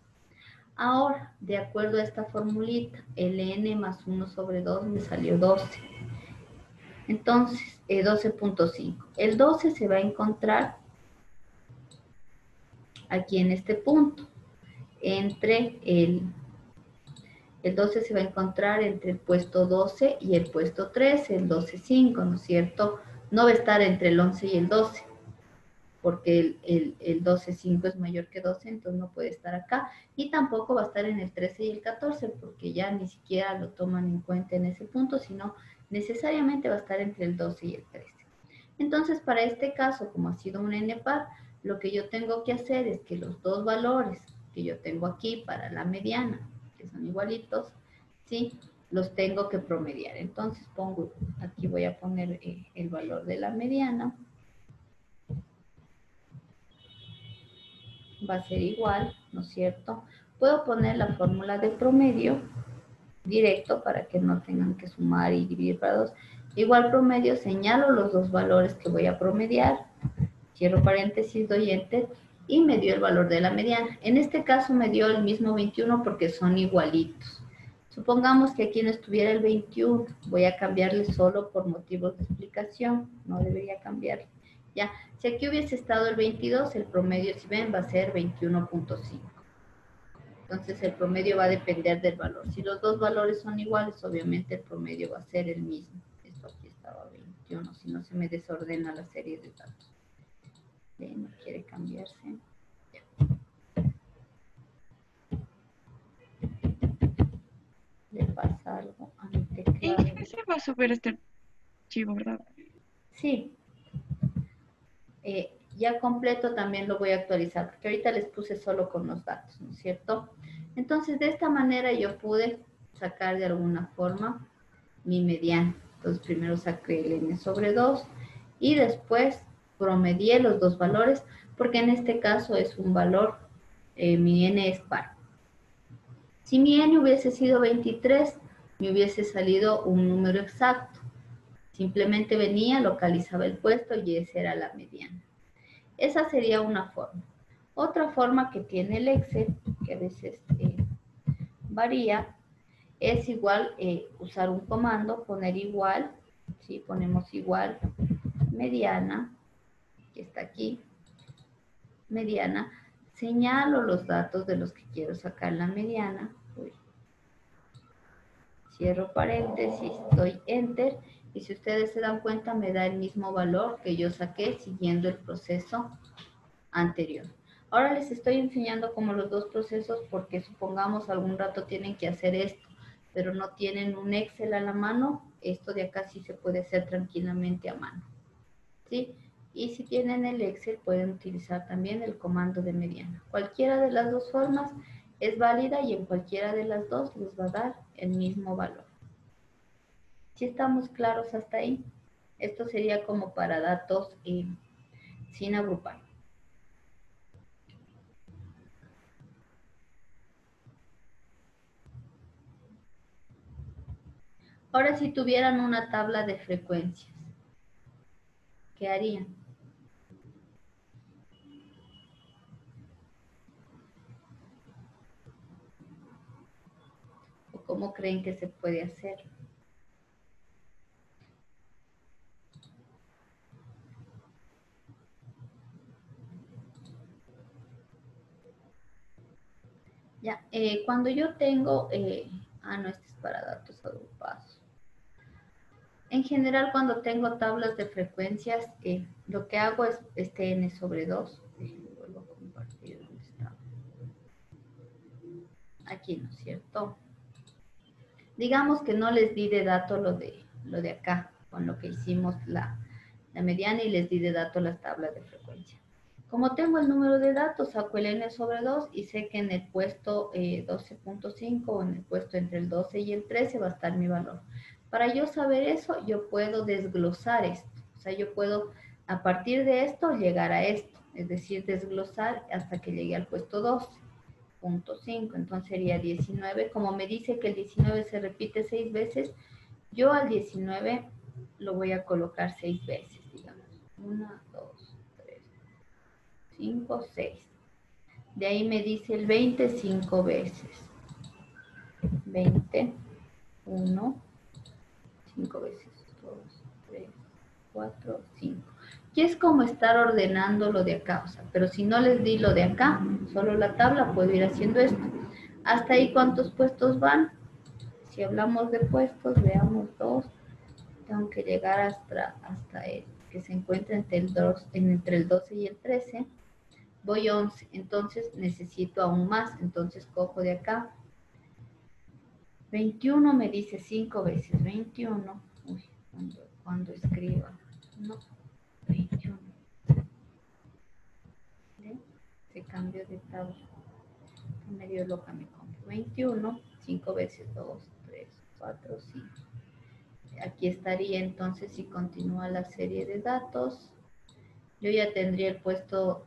E: Ahora, de acuerdo a esta formulita, el n más 1 sobre 2 me salió 12. Entonces, 12.5. El 12 se va a encontrar aquí en este punto. Entre el 12 se va a encontrar entre el puesto 12 y el puesto 13, el 12.5, ¿no es cierto? No va a estar entre el 11 y el 12, porque el 12.5 es mayor que 12, entonces no puede estar acá. Y tampoco va a estar en el 13 y el 14, porque ya ni siquiera lo toman en cuenta en ese punto, sino necesariamente va a estar entre el 12 y el 13. Entonces, para este caso, como ha sido un n-par, lo que yo tengo que hacer es que los dos valores que yo tengo aquí para la mediana, que son igualitos, ¿sí? Los tengo que promediar. Entonces, aquí voy a poner el valor de la mediana. Va a ser igual, ¿no es cierto? Puedo poner la fórmula de promedio directo para que no tengan que sumar y dividir para 2. Igual promedio, señalo los dos valores que voy a promediar, cierro paréntesis, doy enter y me dio el valor de la mediana. En este caso me dio el mismo 21 porque son igualitos. Supongamos que aquí no estuviera el 21, voy a cambiarle solo por motivos de explicación, no debería cambiarle. Ya, si aquí hubiese estado el 22, el promedio, si ven, va a ser 21.5. Entonces el promedio va a depender del valor. Si los dos valores son iguales, obviamente el promedio va a ser el mismo. Esto aquí estaba 21, si no se me desordena la serie de datos. No quiere cambiarse. Le pasa algo a mi teclado.
I: ¿Y se va a subir este archivo, verdad?
E: Sí. Ya completo también lo voy a actualizar, porque ahorita les puse solo con los datos, ¿no es cierto? Entonces, de esta manera yo pude sacar de alguna forma mi mediana. Entonces, primero saqué el n sobre 2 y después promedié los dos valores, porque en este caso es un valor, mi n es par. Si mi n hubiese sido 23, me hubiese salido un número exacto. Simplemente venía, localizaba el puesto y esa era la mediana. Esa sería una forma. Otra forma que tiene el Excel, que a veces varía, es igual usar un comando, poner igual, ¿sí? Ponemos igual, mediana, que está aquí, mediana, señalo los datos de los que quiero sacar la mediana, cierro paréntesis, doy enter, y si ustedes se dan cuenta me da el mismo valor que yo saqué siguiendo el proceso anterior. Ahora les estoy enseñando como los dos procesos porque supongamos algún rato tienen que hacer esto, pero no tienen un Excel a la mano, esto de acá sí se puede hacer tranquilamente a mano, ¿sí? Y si tienen el Excel pueden utilizar también el comando de mediana. Cualquiera de las dos formas es válida y en cualquiera de las dos les va a dar el mismo valor. ¿Sí estamos claros hasta ahí? Esto sería como para datos sin agrupar. Ahora, si tuvieran una tabla de frecuencias, ¿qué harían? ¿Cómo creen que se puede hacer? Ya, cuando yo tengo, no, este es para datos agrupados. En general, cuando tengo tablas de frecuencias, lo que hago es este n sobre 2. Déjenme vuelvo a compartir. ¿Dónde está? Aquí, ¿no es cierto? Digamos que no les di de dato lo de acá, con lo que hicimos la mediana y les di de dato las tablas de frecuencia. Como tengo el número de datos, saco el n sobre 2 y sé que en el puesto 12.5 o en el puesto entre el 12 y el 13 va a estar mi valor. Para yo saber eso, yo puedo desglosar esto. O sea, yo puedo a partir de esto llegar a esto. Es decir, desglosar hasta que llegue al puesto 12.5. Entonces sería 19. Como me dice que el 19 se repite 6 veces, yo al 19 lo voy a colocar 6 veces, digamos. 1, 2, 3, 5, 6. De ahí me dice el 20 5 veces. 20, 1, 5 veces, 2, 3, 4, 5. Y es como estar ordenando lo de acá, o sea, pero si no les di lo de acá, solo la tabla, puedo ir haciendo esto. Hasta ahí, ¿cuántos puestos van? Si hablamos de puestos, veamos 2. Tengo que llegar hasta el que se encuentra entre el 12 y el 13. Voy 11, entonces necesito aún más, entonces cojo de acá. 21 me dice 5 veces, 21, uy, cuando escriba, no, 21, ¿sí? Se cambió de tabla, medio loca me compro, 21, 5 veces, 2, 3, 4, 5, aquí estaría entonces si continúa la serie de datos, yo ya tendría el puesto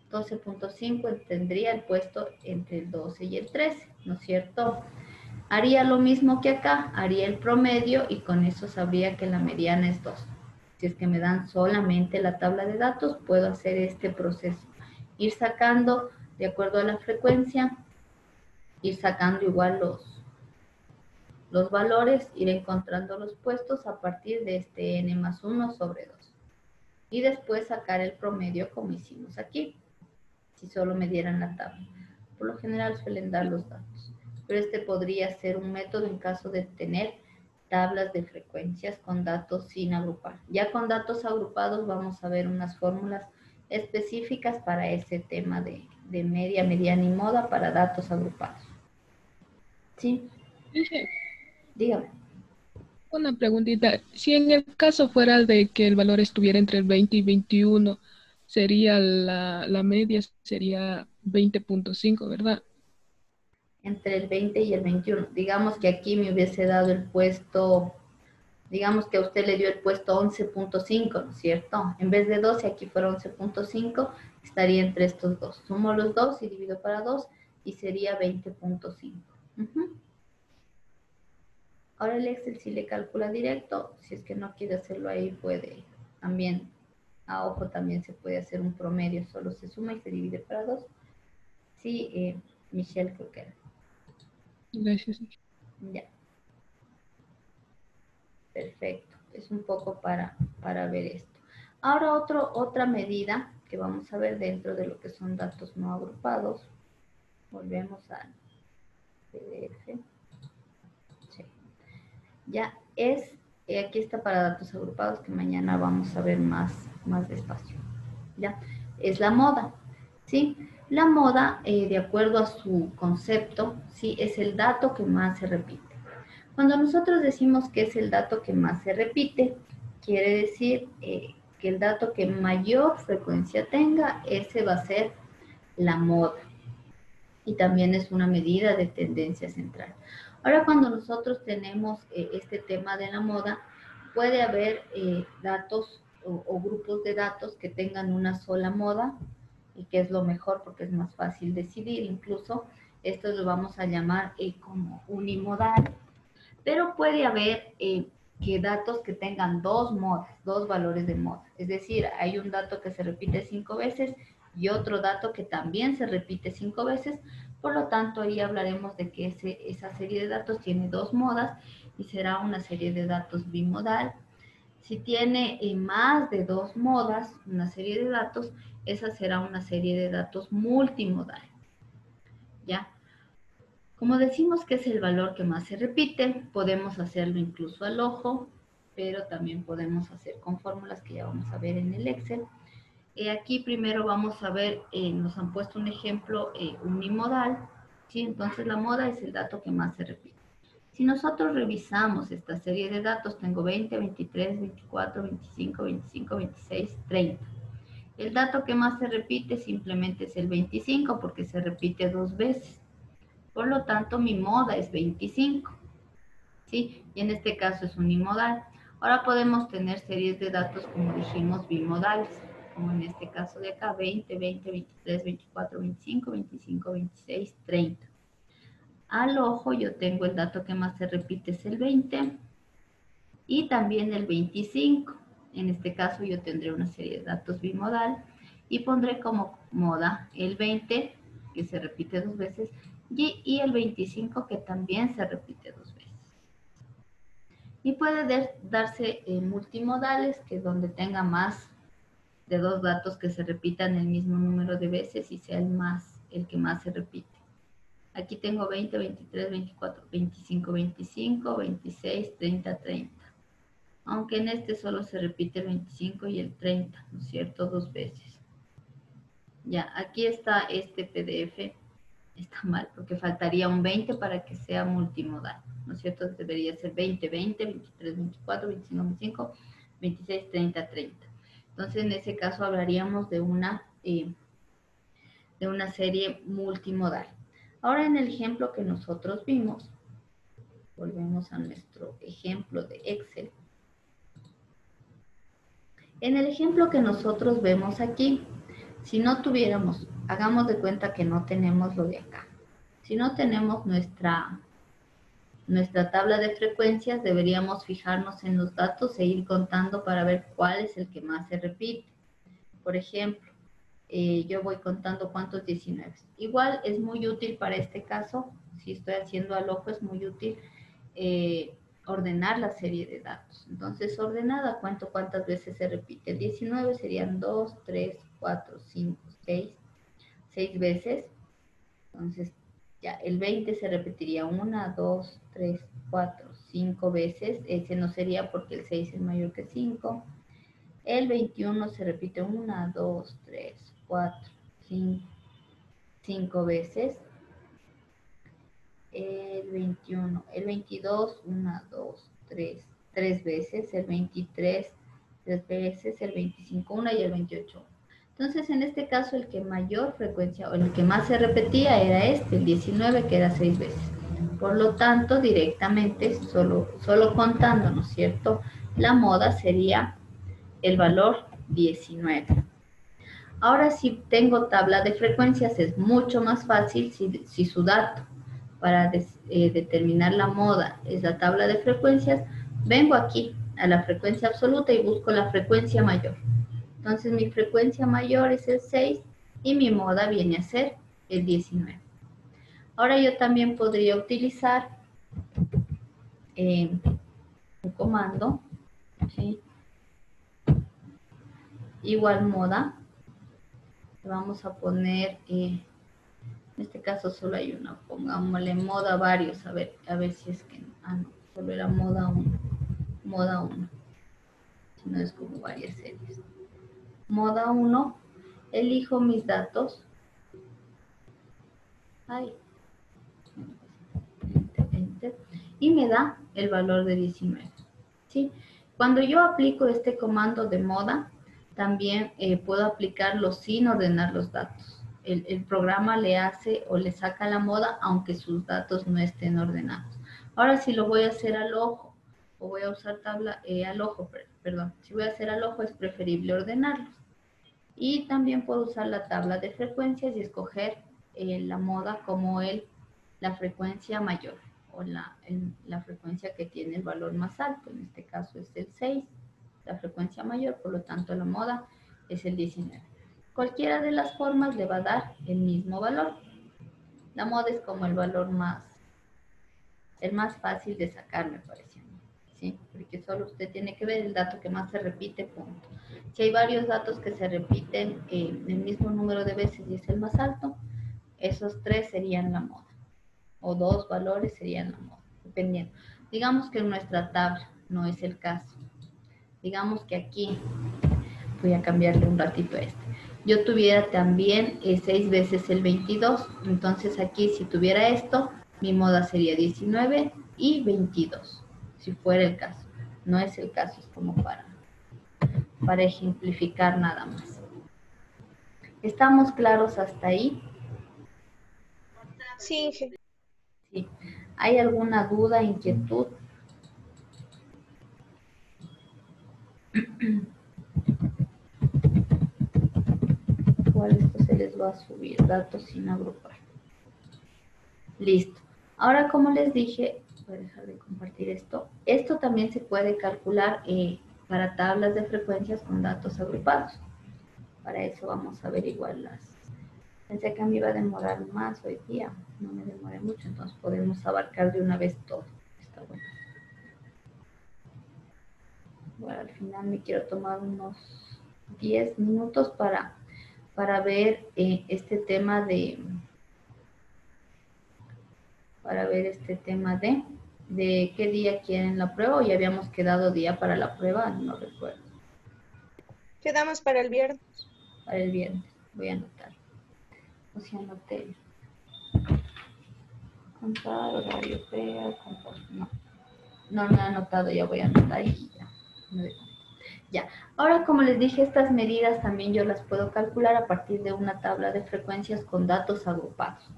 E: 12.5, tendría el puesto entre el 12 y el 13, ¿no es cierto? Haría lo mismo que acá, haría el promedio y con eso sabría que la mediana es 2. Si es que me dan solamente la tabla de datos, puedo hacer este proceso. Ir sacando de acuerdo a la frecuencia, ir sacando igual los valores, ir encontrando los puestos a partir de este n más 1 sobre 2. Y después sacar el promedio como hicimos aquí. Si solo me dieran la tabla. Por lo general suelen dar los datos. Pero este podría ser un método en caso de tener tablas de frecuencias con datos sin agrupar. Ya con datos agrupados vamos a ver unas fórmulas específicas para ese tema de media, mediana y moda para datos agrupados. ¿Sí? Dígame.
J: Una preguntita. Si en el caso fuera de que el valor estuviera entre el 20 y 21, sería la media sería 20.5, ¿verdad?
E: Entre el 20 y el 21. Digamos que aquí me hubiese dado el puesto, digamos que a usted le dio el puesto 11.5, ¿no es cierto? En vez de 12, aquí fuera 11.5, estaría entre estos dos. Sumo los dos y divido para 2 y sería 20.5. Ahora el Excel si le calcula directo, si es que no quiere hacerlo ahí, puede también, a ojo también se puede hacer un promedio, solo se suma y se divide para 2. Sí, Michelle creo que era.
J: Gracias.
E: Ya. Perfecto. Es un poco para ver esto. Ahora otra medida que vamos a ver dentro de lo que son datos no agrupados. Volvemos al PDF. Sí. Ya es, aquí está para datos agrupados que mañana vamos a ver más despacio. Ya. Es la moda. ¿Sí? La moda, de acuerdo a su concepto, ¿sí? Es el dato que más se repite. Cuando nosotros decimos que es el dato que más se repite, quiere decir que el dato que mayor frecuencia tenga, ese va a ser la moda. Y también es una medida de tendencia central. Ahora, cuando nosotros tenemos este tema de la moda, puede haber datos o grupos de datos que tengan una sola moda, y que es lo mejor porque es más fácil decidir. Incluso esto lo vamos a llamar como unimodal, pero puede haber que datos que tengan dos modas, dos valores de moda. Es decir, hay un dato que se repite 5 veces y otro dato que también se repite 5 veces, Por lo tanto, ahí hablaremos de que esa serie de datos tiene dos modas y será una serie de datos bimodal. Si tiene más de dos modas, una serie de datos, esa será una serie de datos multimodal. ¿Ya? Como decimos que es el valor que más se repite, podemos hacerlo incluso al ojo, pero también podemos hacer con fórmulas que ya vamos a ver en el Excel. Aquí primero vamos a ver, nos han puesto un ejemplo unimodal, ¿sí? Entonces la moda es el dato que más se repite. Si nosotros revisamos esta serie de datos, tengo 20, 23, 24, 25, 25, 26, 30. El dato que más se repite simplemente es el 25 porque se repite dos veces. Por lo tanto, mi moda es 25, ¿sí? Y en este caso es unimodal. Ahora podemos tener series de datos, como dijimos, bimodales, como en este caso de acá, 20, 20, 23, 24, 25, 25, 26, 30. Al ojo yo tengo el dato que más se repite es el 20 y también el 25. En este caso yo tendré una serie de datos bimodal y pondré como moda el 20, que se repite dos veces, y el 25, que también se repite dos veces. Y puede darse multimodales, que es donde tenga más de dos datos que se repitan el mismo número de veces y sea el que más se repite. Aquí tengo 20, 23, 24, 25, 25, 26, 30, 30. Aunque en este solo se repite el 25 y el 30, ¿no es cierto? Dos veces. Ya, aquí está este PDF. Está mal, porque faltaría un 20 para que sea multimodal, ¿no es cierto? Debería ser 20, 20, 23, 24, 25, 25, 26, 30, 30. Entonces, en ese caso hablaríamos de una serie multimodal. Ahora, en el ejemplo que nosotros vimos, volvemos a nuestro ejemplo de Excel. En el ejemplo que nosotros vemos aquí, si no tuviéramos, hagamos de cuenta que no tenemos lo de acá. Si no tenemos nuestra tabla de frecuencias, deberíamos fijarnos en los datos e ir contando para ver cuál es el que más se repite. Por ejemplo, yo voy contando cuántos 19. Igual es muy útil para este caso, si estoy haciendo al ojo, es muy útil ordenar la serie de datos. Entonces, ordenada, cuento cuántas veces se repite. El 19 serían 2, 3, 4, 5, 6 veces. Entonces, ya, el 20 se repetiría 1, 2, 3, 4, 5 veces. Ese no sería porque el 6 es mayor que 5. El 21 se repite 1, 2, 3, 4, 5 veces. El 21, el 22, 1, 2, 3 veces. El 23, 3 veces. El 25, 1 y el 28. Entonces, en este caso, el que mayor frecuencia o el que más se repetía era el 19, que era 6 veces. Por lo tanto, directamente, solo contando, ¿no es cierto? La moda sería el valor 19. Ahora, si tengo tabla de frecuencias, es mucho más fácil si su dato para determinar la moda es la tabla de frecuencias, vengo aquí a la frecuencia absoluta y busco la frecuencia mayor. Entonces mi frecuencia mayor es el 6 y mi moda viene a ser el 19. Ahora yo también podría utilizar un comando, ¿sí? Igual moda. Vamos a poner, en este caso solo hay una, pongámosle moda varios, a ver si es que, no, solo era moda 1, si no es como varias series. Moda 1, elijo mis datos. Y me da el valor de 19. ¿Sí? Cuando yo aplico este comando de moda, también puedo aplicarlo sin ordenar los datos. El programa le hace o le saca la moda aunque sus datos no estén ordenados. Ahora, si lo voy a hacer al ojo, o voy a usar tabla al ojo, perdón. Si voy a hacer al ojo, es preferible ordenarlos. Y también puedo usar la tabla de frecuencias y escoger la moda como la frecuencia mayor o la frecuencia que tiene el valor más alto. En este caso es el 6, la frecuencia mayor, por lo tanto la moda es el 19. Cualquiera de las formas le va a dar el mismo valor. La moda es como el valor el más fácil de sacar, me parece a mí, ¿sí? Porque solo usted tiene que ver el dato que más se repite, punto. Si hay varios datos que se repiten el mismo número de veces y es el más alto, esos 3 serían la moda, o 2 valores serían la moda, dependiendo. Digamos que en nuestra tabla no es el caso. Digamos que aquí, voy a cambiarle un ratito a este. Yo tuviera también 6 veces el 22, entonces aquí si tuviera esto, mi moda sería 19 y 22, si fuera el caso. No es el caso, es como para ejemplificar nada más. ¿Estamos claros hasta ahí?
A: Sí, Inge.
E: Sí. ¿Hay alguna duda, inquietud? Igual esto se les va a subir, datos sin agrupar. Listo. Ahora, como les dije, voy a dejar de compartir esto. Esto también se puede calcular para tablas de frecuencias con datos agrupados. Para eso vamos a averiguar las. Pensé que me iba a demorar más hoy día. No me demoré mucho, entonces podemos abarcar de una vez todo. Está bueno. Bueno, al final me quiero tomar unos 10 minutos para ver este tema de qué día quieren la prueba, o ya habíamos quedado día para la prueba, no recuerdo.
A: Quedamos para el viernes.
E: Para el viernes, voy a anotar. O sea, anoté. Contar, horario fea, contar. No he anotado, ya voy a anotar y ya. Ya. Ahora, como les dije, estas medidas también yo las puedo calcular a partir de una tabla de frecuencias con datos agrupados.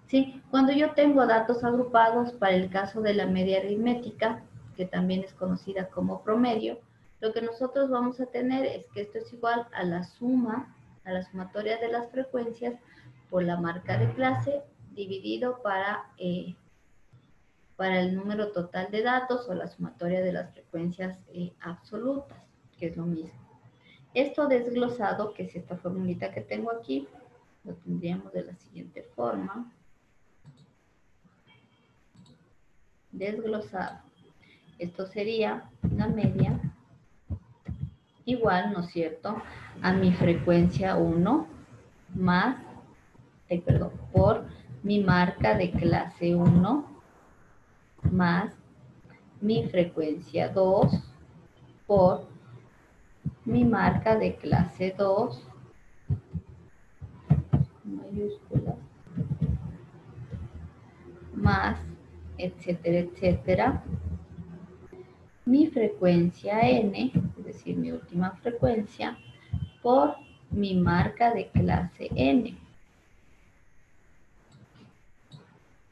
E: ¿Sí? Cuando yo tengo datos agrupados, para el caso de la media aritmética, que también es conocida como promedio, lo que nosotros vamos a tener es que esto es igual a la sumatoria de las frecuencias por la marca de clase dividido para el número total de datos o la sumatoria de las frecuencias absolutas, que es lo mismo. Esto desglosado, que es esta formulita que tengo aquí, lo tendríamos de la siguiente forma. Desglosado. Esto sería la media igual, ¿no es cierto?, a mi frecuencia 1 más, por mi marca de clase 1 más mi frecuencia 2 por mi marca de clase 2 mayúsculas más, etcétera, etcétera, mi frecuencia n, es decir, mi última frecuencia, por mi marca de clase n.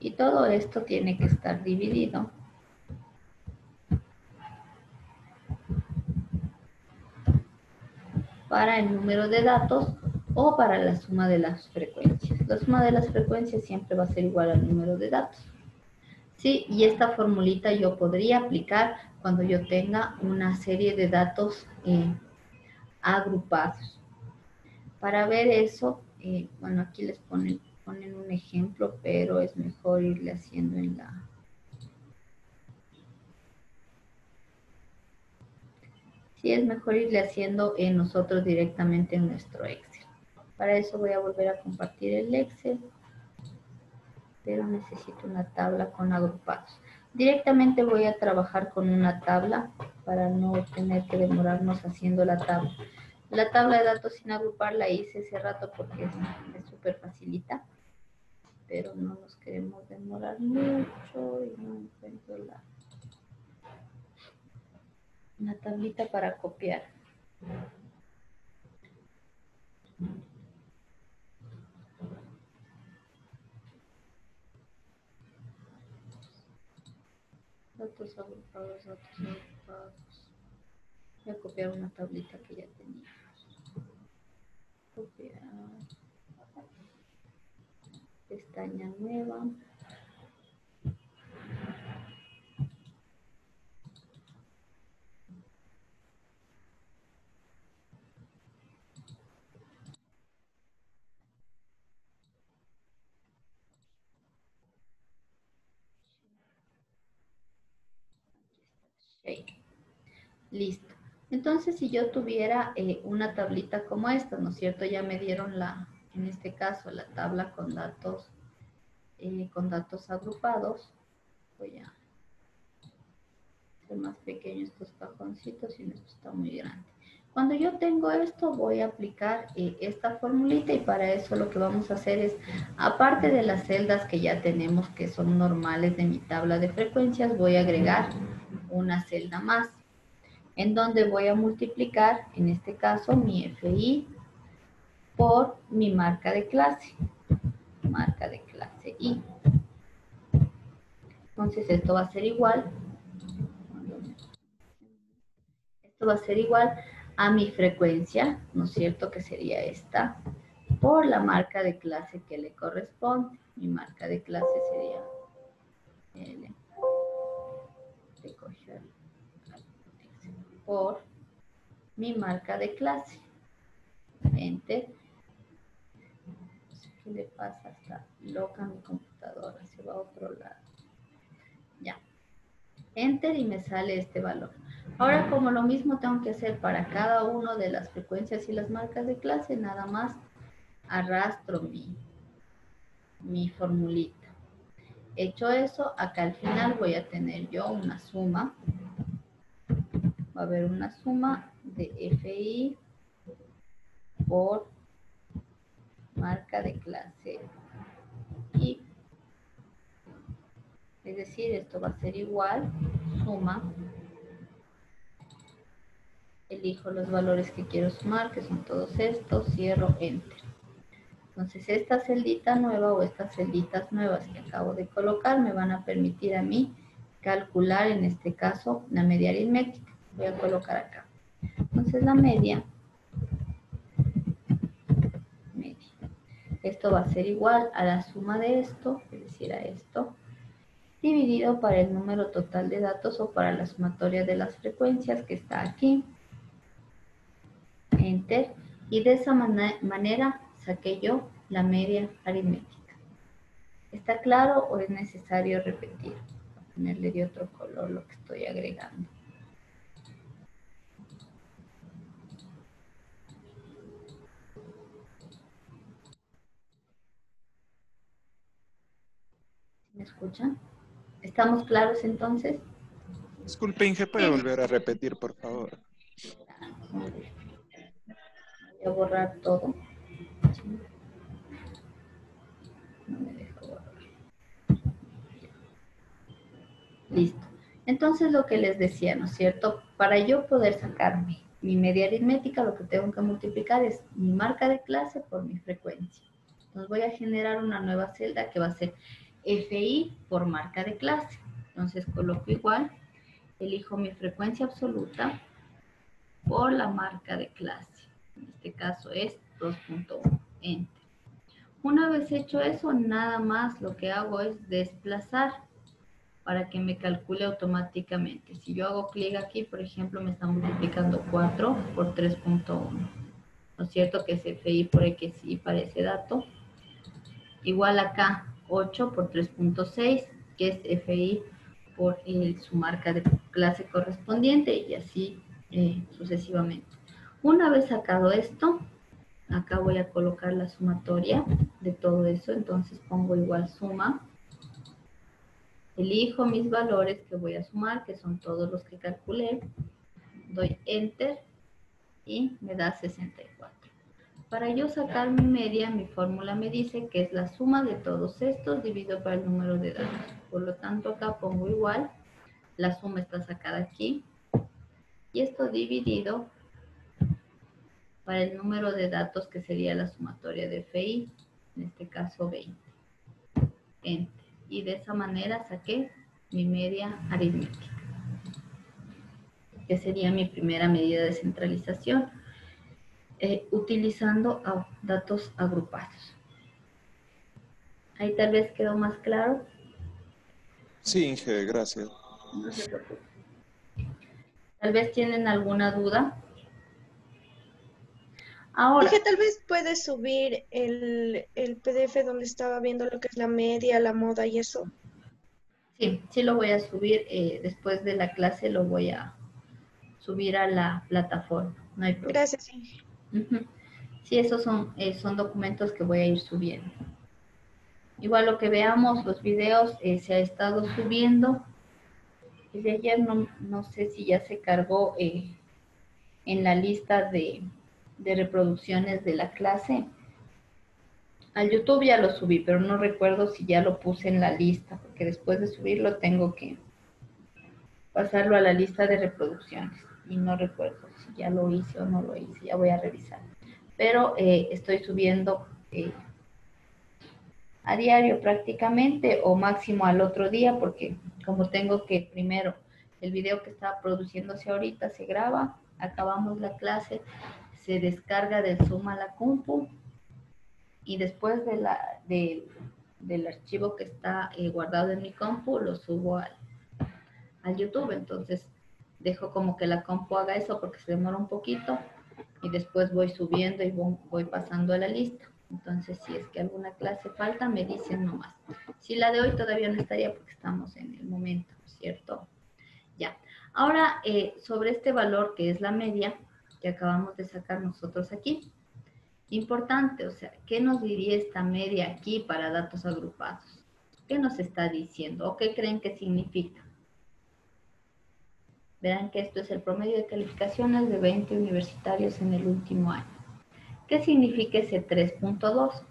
E: Y todo esto tiene que estar dividido para el número de datos o para la suma de las frecuencias. La suma de las frecuencias siempre va a ser igual al número de datos. Sí, y esta formulita yo podría aplicar cuando yo tenga una serie de datos agrupados. Para ver eso, bueno, aquí les ponen un ejemplo, pero es mejor irle haciendo en la... Sí, es mejor irle haciendo nosotros directamente en nuestro Excel. Para eso voy a volver a compartir el Excel, pero necesito una tabla con agrupados. Directamente voy a trabajar con una tabla para no tener que demorarnos haciendo la tabla. La tabla de datos sin agrupar la hice hace rato porque es súper facilita, pero no nos queremos demorar mucho y no encuentro la tablita para copiar. Datos agrupados, datos agrupados. Voy a copiar una tablita que ya tenía. Copiar. Pestaña nueva. Ok. Listo. Entonces, si yo tuviera una tablita como esta, ¿no es cierto? Ya me dieron en este caso, la tabla con datos agrupados. Voy a hacer más pequeños estos cajoncitos y esto está muy grande. Cuando yo tengo esto, voy a aplicar esta formulita y para eso lo que vamos a hacer es, aparte de las celdas que ya tenemos que son normales de mi tabla de frecuencias, voy a agregar una celda más, en donde voy a multiplicar, en este caso, mi FI por mi marca de clase I. Entonces esto va a ser igual a mi frecuencia, ¿no es cierto? Que sería esta, por la marca de clase que le corresponde. Mi marca de clase sería L por mi marca de clase. Enter. No sé qué le pasa, está loca mi computadora, se va a otro lado. Ya. Enter y me sale este valor. Ahora, como lo mismo tengo que hacer para cada una de las frecuencias y las marcas de clase, nada más arrastro mi formulita. Hecho eso, acá al final voy a tener yo una suma. Va a haber una suma de FI por marca de clase I. Es decir, esto va a ser igual, suma. Elijo los valores que quiero sumar, que son todos estos, cierro, enter. Entonces, esta celdita nueva o estas celditas nuevas que acabo de colocar me van a permitir a mí calcular, en este caso, la media aritmética. Voy a colocar acá. Entonces, la media. Esto va a ser igual a la suma de esto, es decir, a esto, dividido para el número total de datos o para la sumatoria de las frecuencias que está aquí. Enter. Y de esa manera saqué yo la media aritmética. ¿Está claro o es necesario repetir? Voy a ponerle de otro color lo que estoy agregando. ¿Me escuchan? ¿Estamos claros entonces?
C: Disculpe, Inge, ¿puede volver a repetir, por favor?
E: Voy a borrar todo. No me deja borrar. Listo. Entonces lo que les decía, ¿no es cierto? Para yo poder sacarme mi media aritmética, lo que tengo que multiplicar es mi marca de clase por mi frecuencia. Entonces voy a generar una nueva celda que va a ser FI por marca de clase. Entonces coloco igual, elijo mi frecuencia absoluta por la marca de clase. En este caso es 2.1. Enter. Una vez hecho eso, nada más lo que hago es desplazar para que me calcule automáticamente. Si yo hago clic aquí, por ejemplo, me está multiplicando 4 por 3.1. ¿No es cierto? Que es FI por XI para ese dato. Igual acá, 8 por 3.6, que es FI por su marca de clase correspondiente y así sucesivamente. Una vez sacado esto, acá voy a colocar la sumatoria de todo eso. Entonces pongo igual suma. Elijo mis valores que voy a sumar, que son todos los que calculé. Doy Enter y me da 64. Para yo sacar mi media, mi fórmula me dice que es la suma de todos estos dividido por el número de datos. Por lo tanto, acá pongo igual. La suma está sacada aquí. Y esto dividido para el número de datos que sería la sumatoria de FI. En este caso, 20. Enter. Y de esa manera saqué mi media aritmética, que sería mi primera medida de centralización, utilizando datos agrupados. Ahí tal vez quedó más claro.
C: Sí, Inge, gracias.
E: No se preocupe. Tal vez tienen alguna duda. Ahora,
A: Dije, tal vez puedes subir el PDF donde estaba viendo lo que es la media, la moda y eso.
E: sí lo voy a subir. Después de la clase lo voy a subir a la plataforma. No hay problema.
A: Gracias, Inge.
E: Ujú. Sí, esos son documentos que voy a ir subiendo. Igual lo que veamos, los videos se ha estado subiendo. Desde ayer no sé si ya se cargó en la lista de reproducciones de la clase. Al YouTube ya lo subí, pero no recuerdo si ya lo puse en la lista, porque después de subirlo tengo que pasarlo a la lista de reproducciones. Y no recuerdo si ya lo hice o no lo hice, ya voy a revisar. Pero estoy subiendo a diario prácticamente o máximo al otro día, porque como tengo que primero el video que está produciéndose ahorita se graba, acabamos la clase, se descarga del Zoom a la compu y después del archivo que está guardado en mi compu lo subo al YouTube. Entonces dejo como que la compu haga eso porque se demora un poquito y después voy subiendo y voy pasando a la lista. Entonces, si es que alguna clase falta, me dicen nomás. Si la de hoy todavía no estaría porque estamos en el momento, ¿cierto? Ya. Ahora, sobre este valor que es la media, que acabamos de sacar nosotros aquí. Importante, o sea, ¿qué nos diría esta media aquí para datos agrupados? ¿Qué nos está diciendo? ¿O qué creen que significa? Verán que esto es el promedio de calificaciones de 20 universitarios en el último año. ¿Qué significa ese 3.2?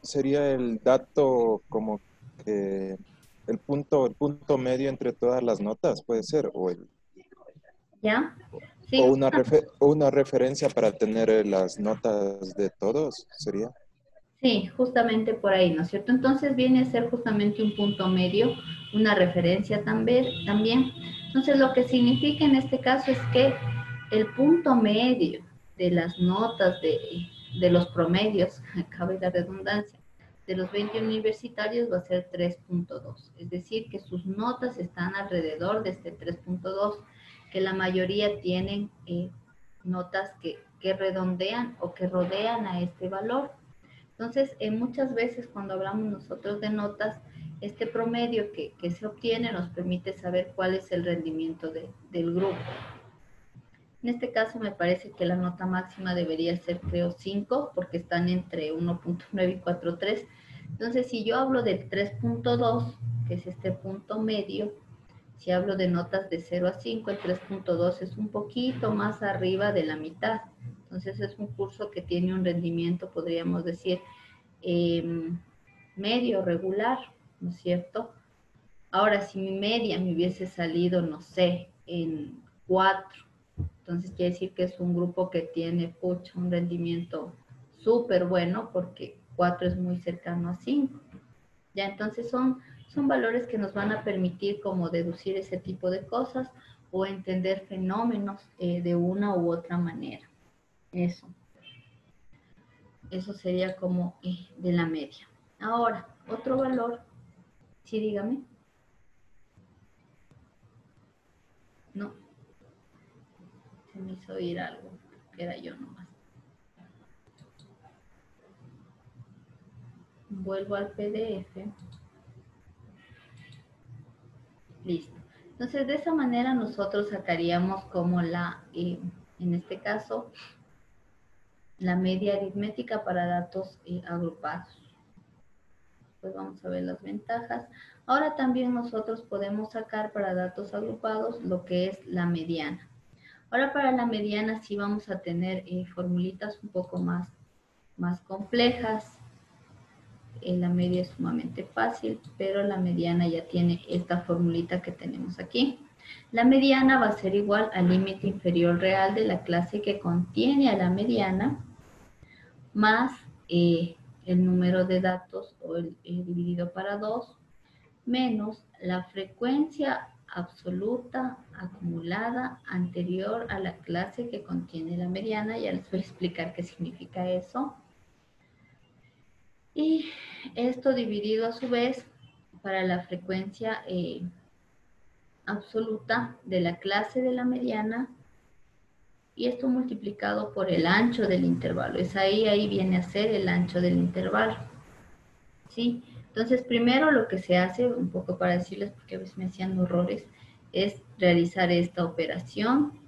C: Sería el dato como que el punto medio entre todas las notas, puede ser,
E: ¿Ya? Sí.
C: o una referencia para tener las notas de todos, sería.
E: Sí, justamente por ahí, ¿no es cierto? Entonces viene a ser justamente un punto medio, una referencia también. Entonces lo que significa en este caso es que el punto medio de las notas de los promedios, cabe la redundancia, de los 20 universitarios va a ser 3.2. Es decir, que sus notas están alrededor de este 3.2, que la mayoría tienen notas que redondean o que rodean a este valor. Entonces, muchas veces cuando hablamos nosotros de notas, este promedio que se obtiene nos permite saber cuál es el rendimiento del grupo. En este caso me parece que la nota máxima debería ser, creo, 5, porque están entre 1.9 y 4.3. Entonces, si yo hablo del 3.2, que es este punto medio, si hablo de notas de 0 a 5, el 3.2 es un poquito más arriba de la mitad. Entonces es un curso que tiene un rendimiento, podríamos decir, medio regular, ¿no es cierto? Ahora, si mi media me hubiese salido, no sé, en 4, entonces quiere decir que es un grupo que tiene, un rendimiento súper bueno, porque 4 es muy cercano a 5. Ya, entonces son valores que nos van a permitir como deducir ese tipo de cosas o entender fenómenos de una u otra manera. Eso sería como de la media. Ahora, otro valor. Sí, dígame. No. Se me hizo oír algo, que era yo nomás. Vuelvo al PDF. Listo. Entonces, de esa manera nosotros sacaríamos como en este caso, la media aritmética para datos agrupados. Pues vamos a ver las ventajas. Ahora también nosotros podemos sacar para datos agrupados lo que es la mediana. Ahora para la mediana sí vamos a tener formulitas un poco más complejas. La media es sumamente fácil, pero la mediana ya tiene esta formulita que tenemos aquí. La mediana va a ser igual al límite inferior real de la clase que contiene a la mediana, más el número de datos o el dividido para 2, menos la frecuencia absoluta acumulada anterior a la clase que contiene la mediana. Ya les voy a explicar qué significa eso. Y esto dividido a su vez para la frecuencia absoluta de la clase de la mediana y esto multiplicado por el ancho del intervalo. Es ahí viene a ser el ancho del intervalo. ¿Sí? Entonces, primero lo que se hace, un poco para decirles, porque a veces me hacían errores, es realizar esta operación.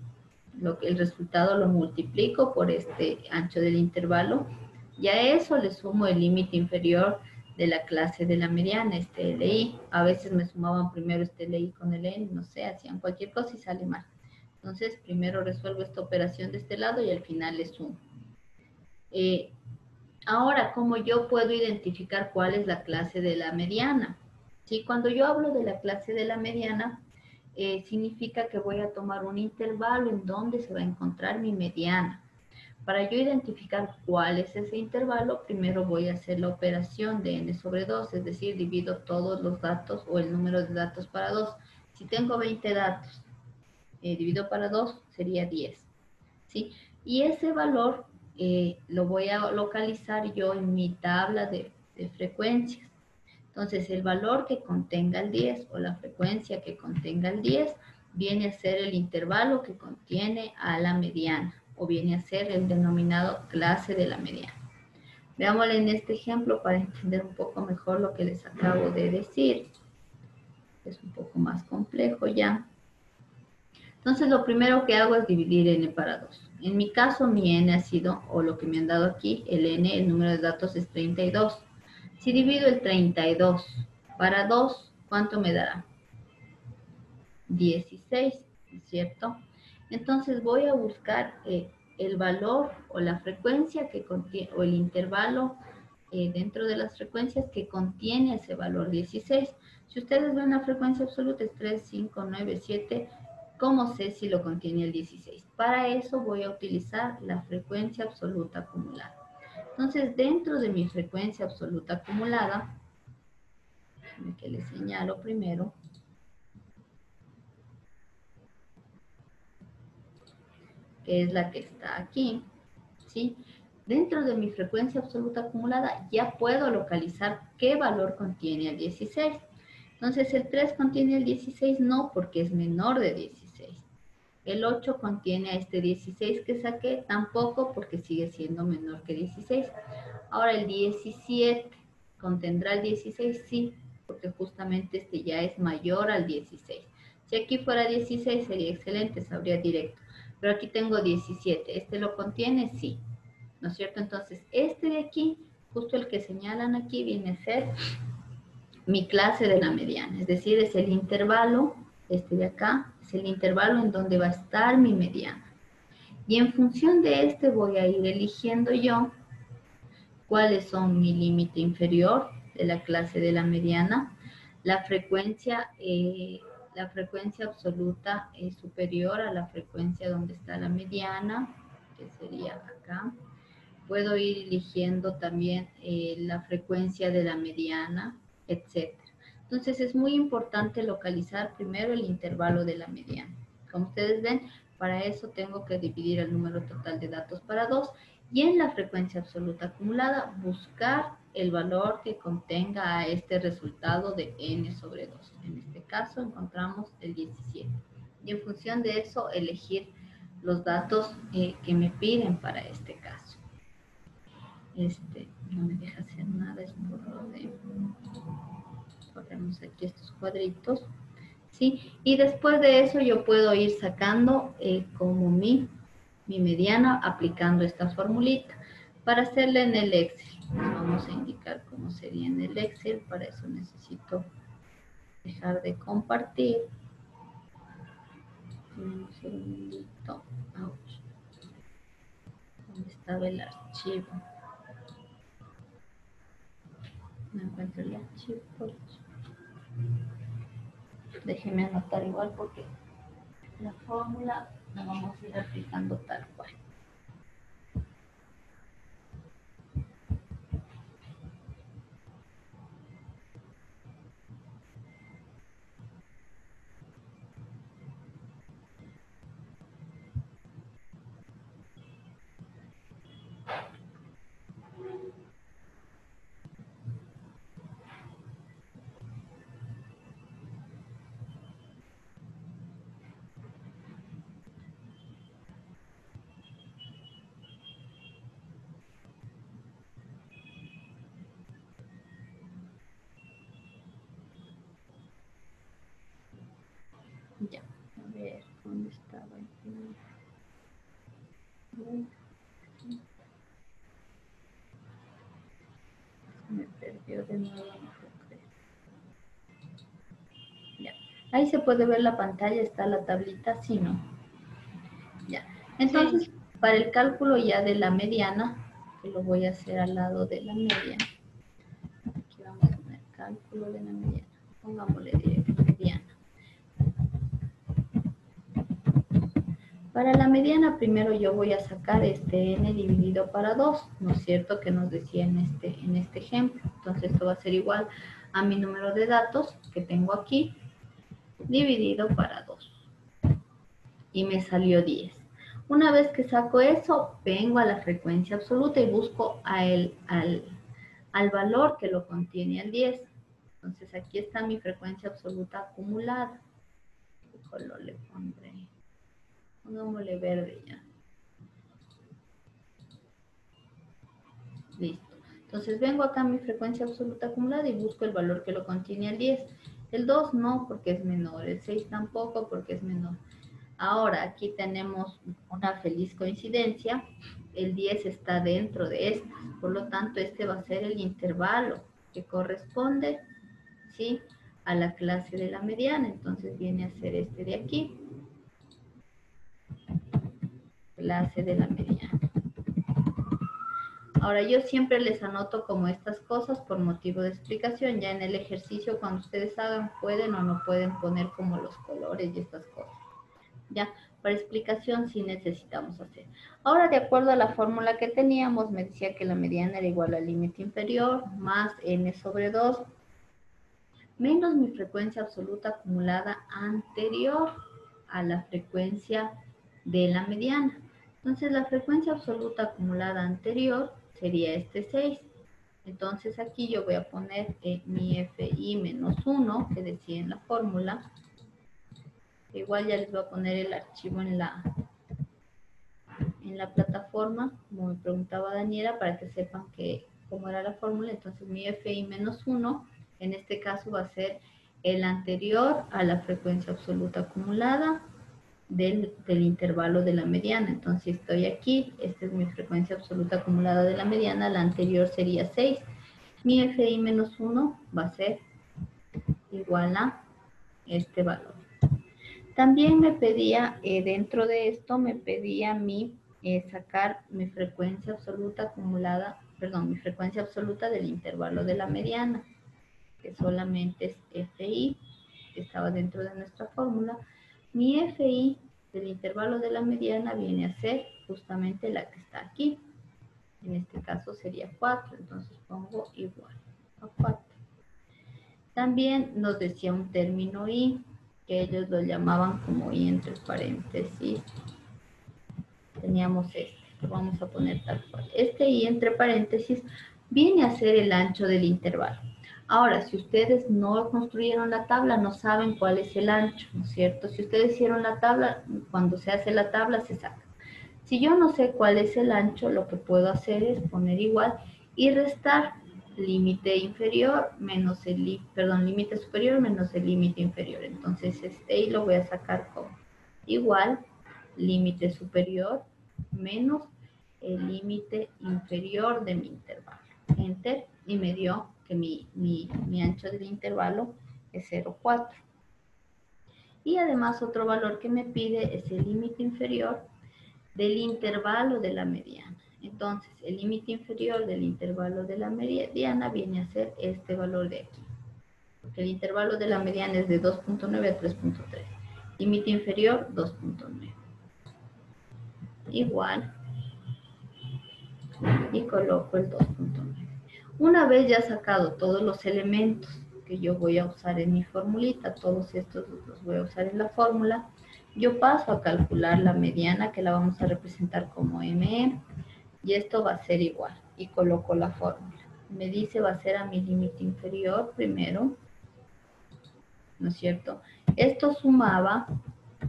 E: El resultado lo multiplico por este ancho del intervalo. Y a eso le sumo el límite inferior de la clase de la mediana, este LI. A veces me sumaban primero este LI con el N, no sé, hacían cualquier cosa y sale mal. Entonces, primero resuelvo esta operación de este lado y al final le sumo. Ahora, ¿cómo yo puedo identificar cuál es la clase de la mediana? ¿Sí? Cuando yo hablo de la clase de la mediana, significa que voy a tomar un intervalo en donde se va a encontrar mi mediana. Para yo identificar cuál es ese intervalo, primero voy a hacer la operación de n sobre 2, es decir, divido todos los datos o el número de datos para 2. Si tengo 20 datos, divido para 2, sería 10. ¿Sí? Y ese valor lo voy a localizar yo en mi tabla de frecuencias. Entonces, el valor que contenga el 10 o la frecuencia que contenga el 10 viene a ser el intervalo que contiene a la mediana o viene a ser el denominado clase de la mediana. Veámoslo en este ejemplo para entender un poco mejor lo que les acabo de decir. Es un poco más complejo ya. Entonces, lo primero que hago es dividir n para 2. En mi caso, mi n ha sido, o lo que me han dado aquí, el n, el número de datos es 32. Si divido el 32 para 2, ¿cuánto me dará? 16, ¿cierto? Entonces, voy a buscar el valor o la frecuencia que contiene, o el intervalo dentro de las frecuencias que contiene ese valor 16. Si ustedes ven la frecuencia absoluta es 3, 5, 9, 7. ¿Cómo sé si lo contiene el 16? Para eso voy a utilizar la frecuencia absoluta acumulada. Entonces, dentro de mi frecuencia absoluta acumulada, déjenme que les señalo primero, que es la que está aquí, ¿sí? Dentro de mi frecuencia absoluta acumulada ya puedo localizar qué valor contiene el 16. Entonces, el 3 contiene el 16, no, porque es menor de 16. El 8 contiene a este 16 que saqué, tampoco, porque sigue siendo menor que 16. Ahora, el 17, ¿contendrá el 16? Sí, porque justamente este ya es mayor al 16. Si aquí fuera 16 sería excelente, sabría directo. Pero aquí tengo 17. ¿Este lo contiene? Sí. ¿No es cierto? Entonces, este de aquí, justo el que señalan aquí, viene a ser mi clase de la mediana. Es decir, es el intervalo, este de acá, es el intervalo en donde va a estar mi mediana. Y en función de este voy a ir eligiendo yo cuáles son mi límite inferior de la clase de la mediana. La frecuencia absoluta es superior a la frecuencia donde está la mediana, que sería acá. Puedo ir eligiendo también la frecuencia de la mediana, etc. Entonces es muy importante localizar primero el intervalo de la mediana. Como ustedes ven, para eso tengo que dividir el número total de datos para 2 y en la frecuencia absoluta acumulada buscar el valor que contenga a este resultado de n sobre 2. En este caso encontramos el 17. Y en función de eso elegir los datos que me piden para este caso. No me deja hacer nada, es por lo de... Ponemos aquí estos cuadritos. ¿Sí? Y después de eso yo puedo ir sacando como mi mediana aplicando esta formulita. Para hacerla en el Excel, vamos a indicar cómo sería en el Excel. Para eso necesito dejar de compartir. Un segundito. Ouch. ¿Dónde estaba el archivo? No encuentro el archivo. Déjenme anotar igual porque la fórmula la vamos a ir aplicando tal cual. Yo de nuevo no puedo creer. Ya. Ahí se puede ver la pantalla, está la tablita, sí, ¿no? Ya. Entonces, para el cálculo ya de la mediana, que lo voy a hacer al lado de la media. Aquí vamos a poner cálculo de la mediana. Pongámosle directo mediana. Para la mediana, primero yo voy a sacar este n dividido para 2, ¿no es cierto? Que nos decía en este ejemplo. Entonces, esto va a ser igual a mi número de datos que tengo aquí, dividido para 2. Y me salió 10. Una vez que saco eso, vengo a la frecuencia absoluta y busco al valor que lo contiene, al 10. Entonces, aquí está mi frecuencia absoluta acumulada. ¿Qué color le pondré? Pongámosle verde ya. Listo. Entonces vengo acá a mi frecuencia absoluta acumulada y busco el valor que lo contiene al 10. El 2 no, porque es menor. El 6 tampoco, porque es menor. Ahora aquí tenemos una feliz coincidencia. El 10 está dentro de estas. Por lo tanto, este va a ser el intervalo que corresponde, ¿sí?, a la clase de la mediana. Entonces viene a ser este de aquí. Clase de la mediana. Ahora yo siempre les anoto como estas cosas por motivo de explicación. Ya en el ejercicio cuando ustedes hagan pueden o no pueden poner como los colores y estas cosas. Ya, para explicación sí necesitamos hacer. Ahora de acuerdo a la fórmula que teníamos me decía que la mediana era igual al límite inferior más n sobre 2 menos mi frecuencia absoluta acumulada anterior a la frecuencia de la mediana. Entonces, la frecuencia absoluta acumulada anterior sería este 6. Entonces, aquí yo voy a poner mi FI menos 1, que decía en la fórmula. Igual ya les voy a poner el archivo en la plataforma, como me preguntaba Daniela, para que sepan cómo era la fórmula. Entonces, mi FI menos 1, en este caso va a ser el anterior a la frecuencia absoluta acumulada del intervalo de la mediana. Entonces estoy aquí, esta es mi frecuencia absoluta acumulada de la mediana, la anterior sería 6. Mi FI menos 1 va a ser igual a este valor. También me pedía, dentro de esto, me pedía sacar mi frecuencia absoluta acumulada, perdón, mi frecuencia absoluta del intervalo de la mediana, que solamente es FI, que estaba dentro de nuestra fórmula. Mi FI del intervalo de la mediana viene a ser justamente la que está aquí. En este caso sería 4, entonces pongo igual a 4. También nos decía un término I, que ellos lo llamaban como I entre paréntesis. Teníamos este, lo vamos a poner tal cual. Este I entre paréntesis viene a ser el ancho del intervalo. Ahora, si ustedes no construyeron la tabla, no saben cuál es el ancho, ¿no es cierto? Si ustedes hicieron la tabla, cuando se hace la tabla se saca. Si yo no sé cuál es el ancho, lo que puedo hacer es poner igual y restar límite inferior menos límite superior menos el límite inferior. Entonces, este y lo voy a sacar como igual límite superior menos el límite inferior de mi intervalo. Enter, y me dio que mi ancho del intervalo es 0,4. Y además otro valor que me pide es el límite inferior del intervalo de la mediana. Entonces, el límite inferior del intervalo de la mediana viene a ser este valor de aquí. Porque el intervalo de la mediana es de 2.9 a 3.3. Límite inferior, 2.9. Igual. Y coloco el 2.9. Una vez ya sacado todos los elementos que yo voy a usar en mi formulita, todos estos los voy a usar en la fórmula, yo paso a calcular la mediana, que la vamos a representar como ME, y esto va a ser igual, y coloco la fórmula. Me dice va a ser a mi límite inferior primero, ¿no es cierto? Esto sumaba,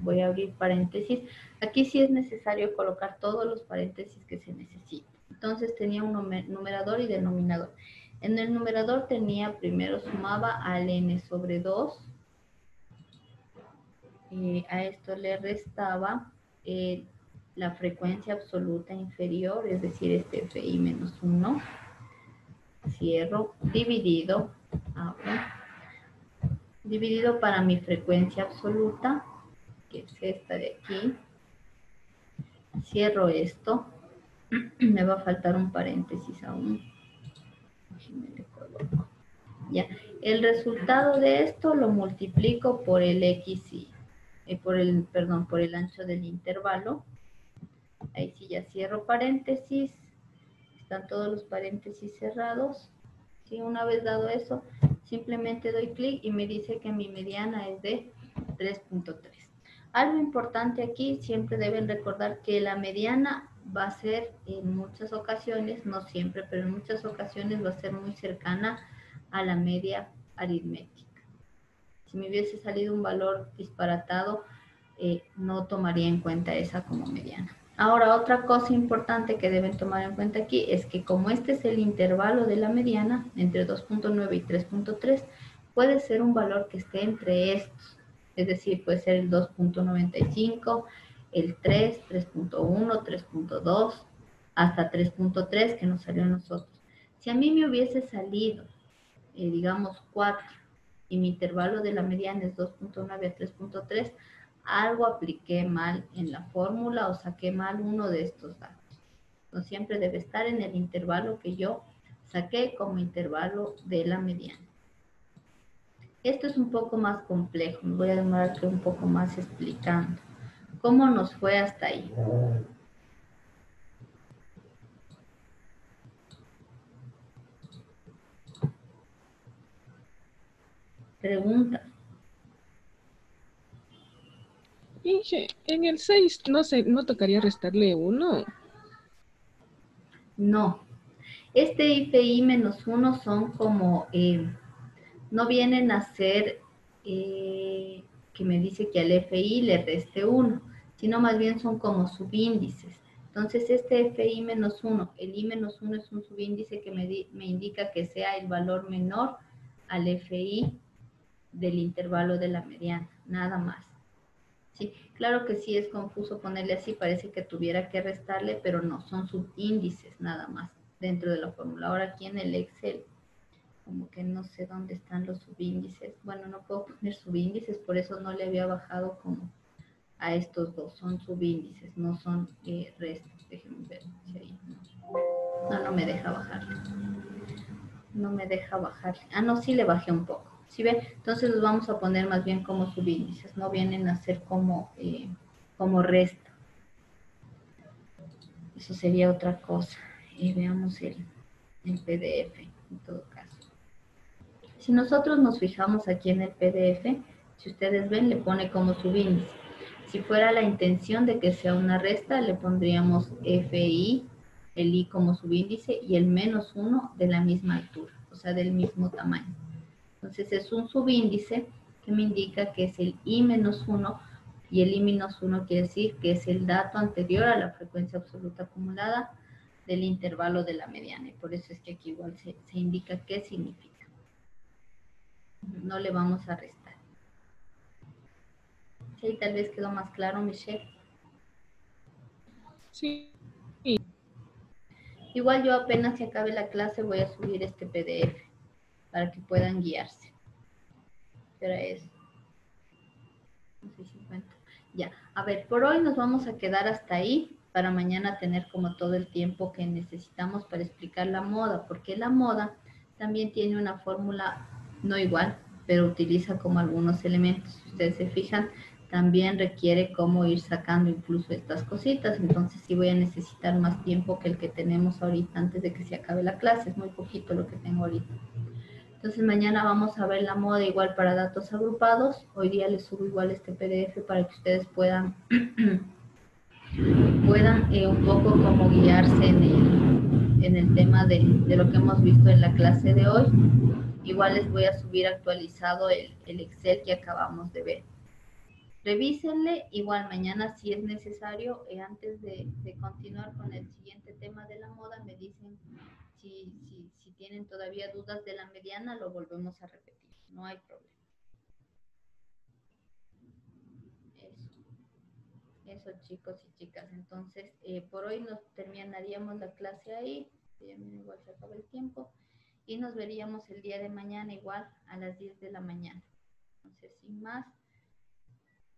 E: voy a abrir paréntesis, aquí sí es necesario colocar todos los paréntesis que se necesitan. Entonces tenía un numerador y denominador. En el numerador tenía, primero sumaba al n sobre 2. A esto le restaba la frecuencia absoluta inferior, es decir, este FI menos 1. cierro, dividido, abro, dividido para mi frecuencia absoluta, que es esta de aquí. Cierro esto. Me va a faltar un paréntesis aún. Déjenme le coloco. Ya. El resultado de esto lo multiplico por el X y por el ancho del intervalo. Ahí sí ya cierro paréntesis. Están todos los paréntesis cerrados. ¿Sí? Una vez dado eso, simplemente doy clic y me dice que mi mediana es de 3.3. Algo importante aquí, siempre deben recordar que la mediana va a ser en muchas ocasiones, no siempre, pero en muchas ocasiones va a ser muy cercana a la media aritmética. Si me hubiese salido un valor disparatado, no tomaría en cuenta esa como mediana. Ahora, otra cosa importante que deben tomar en cuenta aquí es que como este es el intervalo de la mediana, entre 2.9 y 3.3, puede ser un valor que esté entre estos. Es decir, puede ser el 2.95, el 3, 3.1, 3.2, hasta 3.3 que nos salió a nosotros. Si a mí me hubiese salido, digamos, 4 y mi intervalo de la mediana es 2.9 a 3.3, algo apliqué mal en la fórmula o saqué mal uno de estos datos. Entonces siempre debe estar en el intervalo que yo saqué como intervalo de la mediana. Esto es un poco más complejo, me voy a demorar un poco más explicando cómo nos fue hasta ahí. Pregunta.
J: Inge, en el 6 no sé, no tocaría restarle 1.
E: No. Este IFI menos 1 son como, no vienen a ser que me dice que al FI le reste 1, sino más bien son como subíndices. Entonces este FI menos 1, el I menos 1 es un subíndice que me indica que sea el valor menor al FI del intervalo de la mediana, nada más. Sí, claro que sí es confuso ponerle así, parece que tuviera que restarle, pero no, son subíndices nada más dentro de la fórmula. Ahora aquí en el Excel, como que no sé dónde están los subíndices. Bueno, no puedo poner subíndices, por eso no le había bajado como a estos dos. Son subíndices, no son restos. Déjenme ver si ahí no me deja bajarle. No me deja bajarle. Ah, no, sí le bajé un poco. ¿Sí ven? Entonces los vamos a poner más bien como subíndices, no vienen a ser como resta. Eso sería otra cosa. Y veamos el PDF en todo caso. Si nosotros nos fijamos aquí en el PDF, si ustedes ven, le pone como subíndice. Si fuera la intención de que sea una resta, le pondríamos FI, el I como subíndice y el menos 1 de la misma altura, o sea, del mismo tamaño. Entonces es un subíndice que me indica que es el I menos 1 y el I menos 1 quiere decir que es el dato anterior a la frecuencia absoluta acumulada del intervalo de la mediana. Y por eso es que aquí igual se indica qué significa. No le vamos a restar. Sí, tal vez quedó más claro, Michelle.
J: Sí.
E: Igual yo apenas se acabe la clase voy a subir este PDF para que puedan guiarse. Pero es 11:50. Ya, a ver, por hoy nos vamos a quedar hasta ahí para mañana tener como todo el tiempo que necesitamos para explicar la moda, porque la moda también tiene una fórmula no igual, pero utiliza como algunos elementos. Si ustedes se fijan, también requiere como ir sacando incluso estas cositas, entonces sí voy a necesitar más tiempo que el que tenemos ahorita antes de que se acabe la clase, es muy poquito lo que tengo ahorita. Entonces mañana vamos a ver la moda igual para datos agrupados. Hoy día les subo igual este PDF para que ustedes puedan un poco como guiarse en el tema de lo que hemos visto en la clase de hoy. Igual les voy a subir actualizado el Excel que acabamos de ver. Revísenle, igual mañana si es necesario, antes de continuar con el siguiente tema de la moda, me dicen si tienen todavía dudas de la mediana, lo volvemos a repetir, no hay problema. Eso chicos y chicas, entonces por hoy nos terminaríamos la clase ahí, igual se acaba el tiempo, y nos veríamos el día de mañana igual a las 10 de la mañana. Entonces, sin más,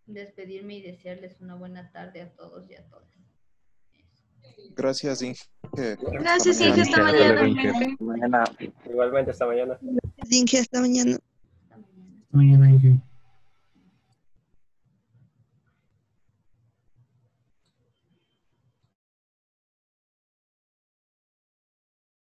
E: despedirme y desearles una buena tarde a todos y a todas.
C: Gracias, Inge.
A: Gracias, Inge, hasta mañana.
H: Mañana.
B: Igualmente, hasta mañana.
F: Inge, hasta mañana.
E: Hasta mañana.
K: Mañana, Inge.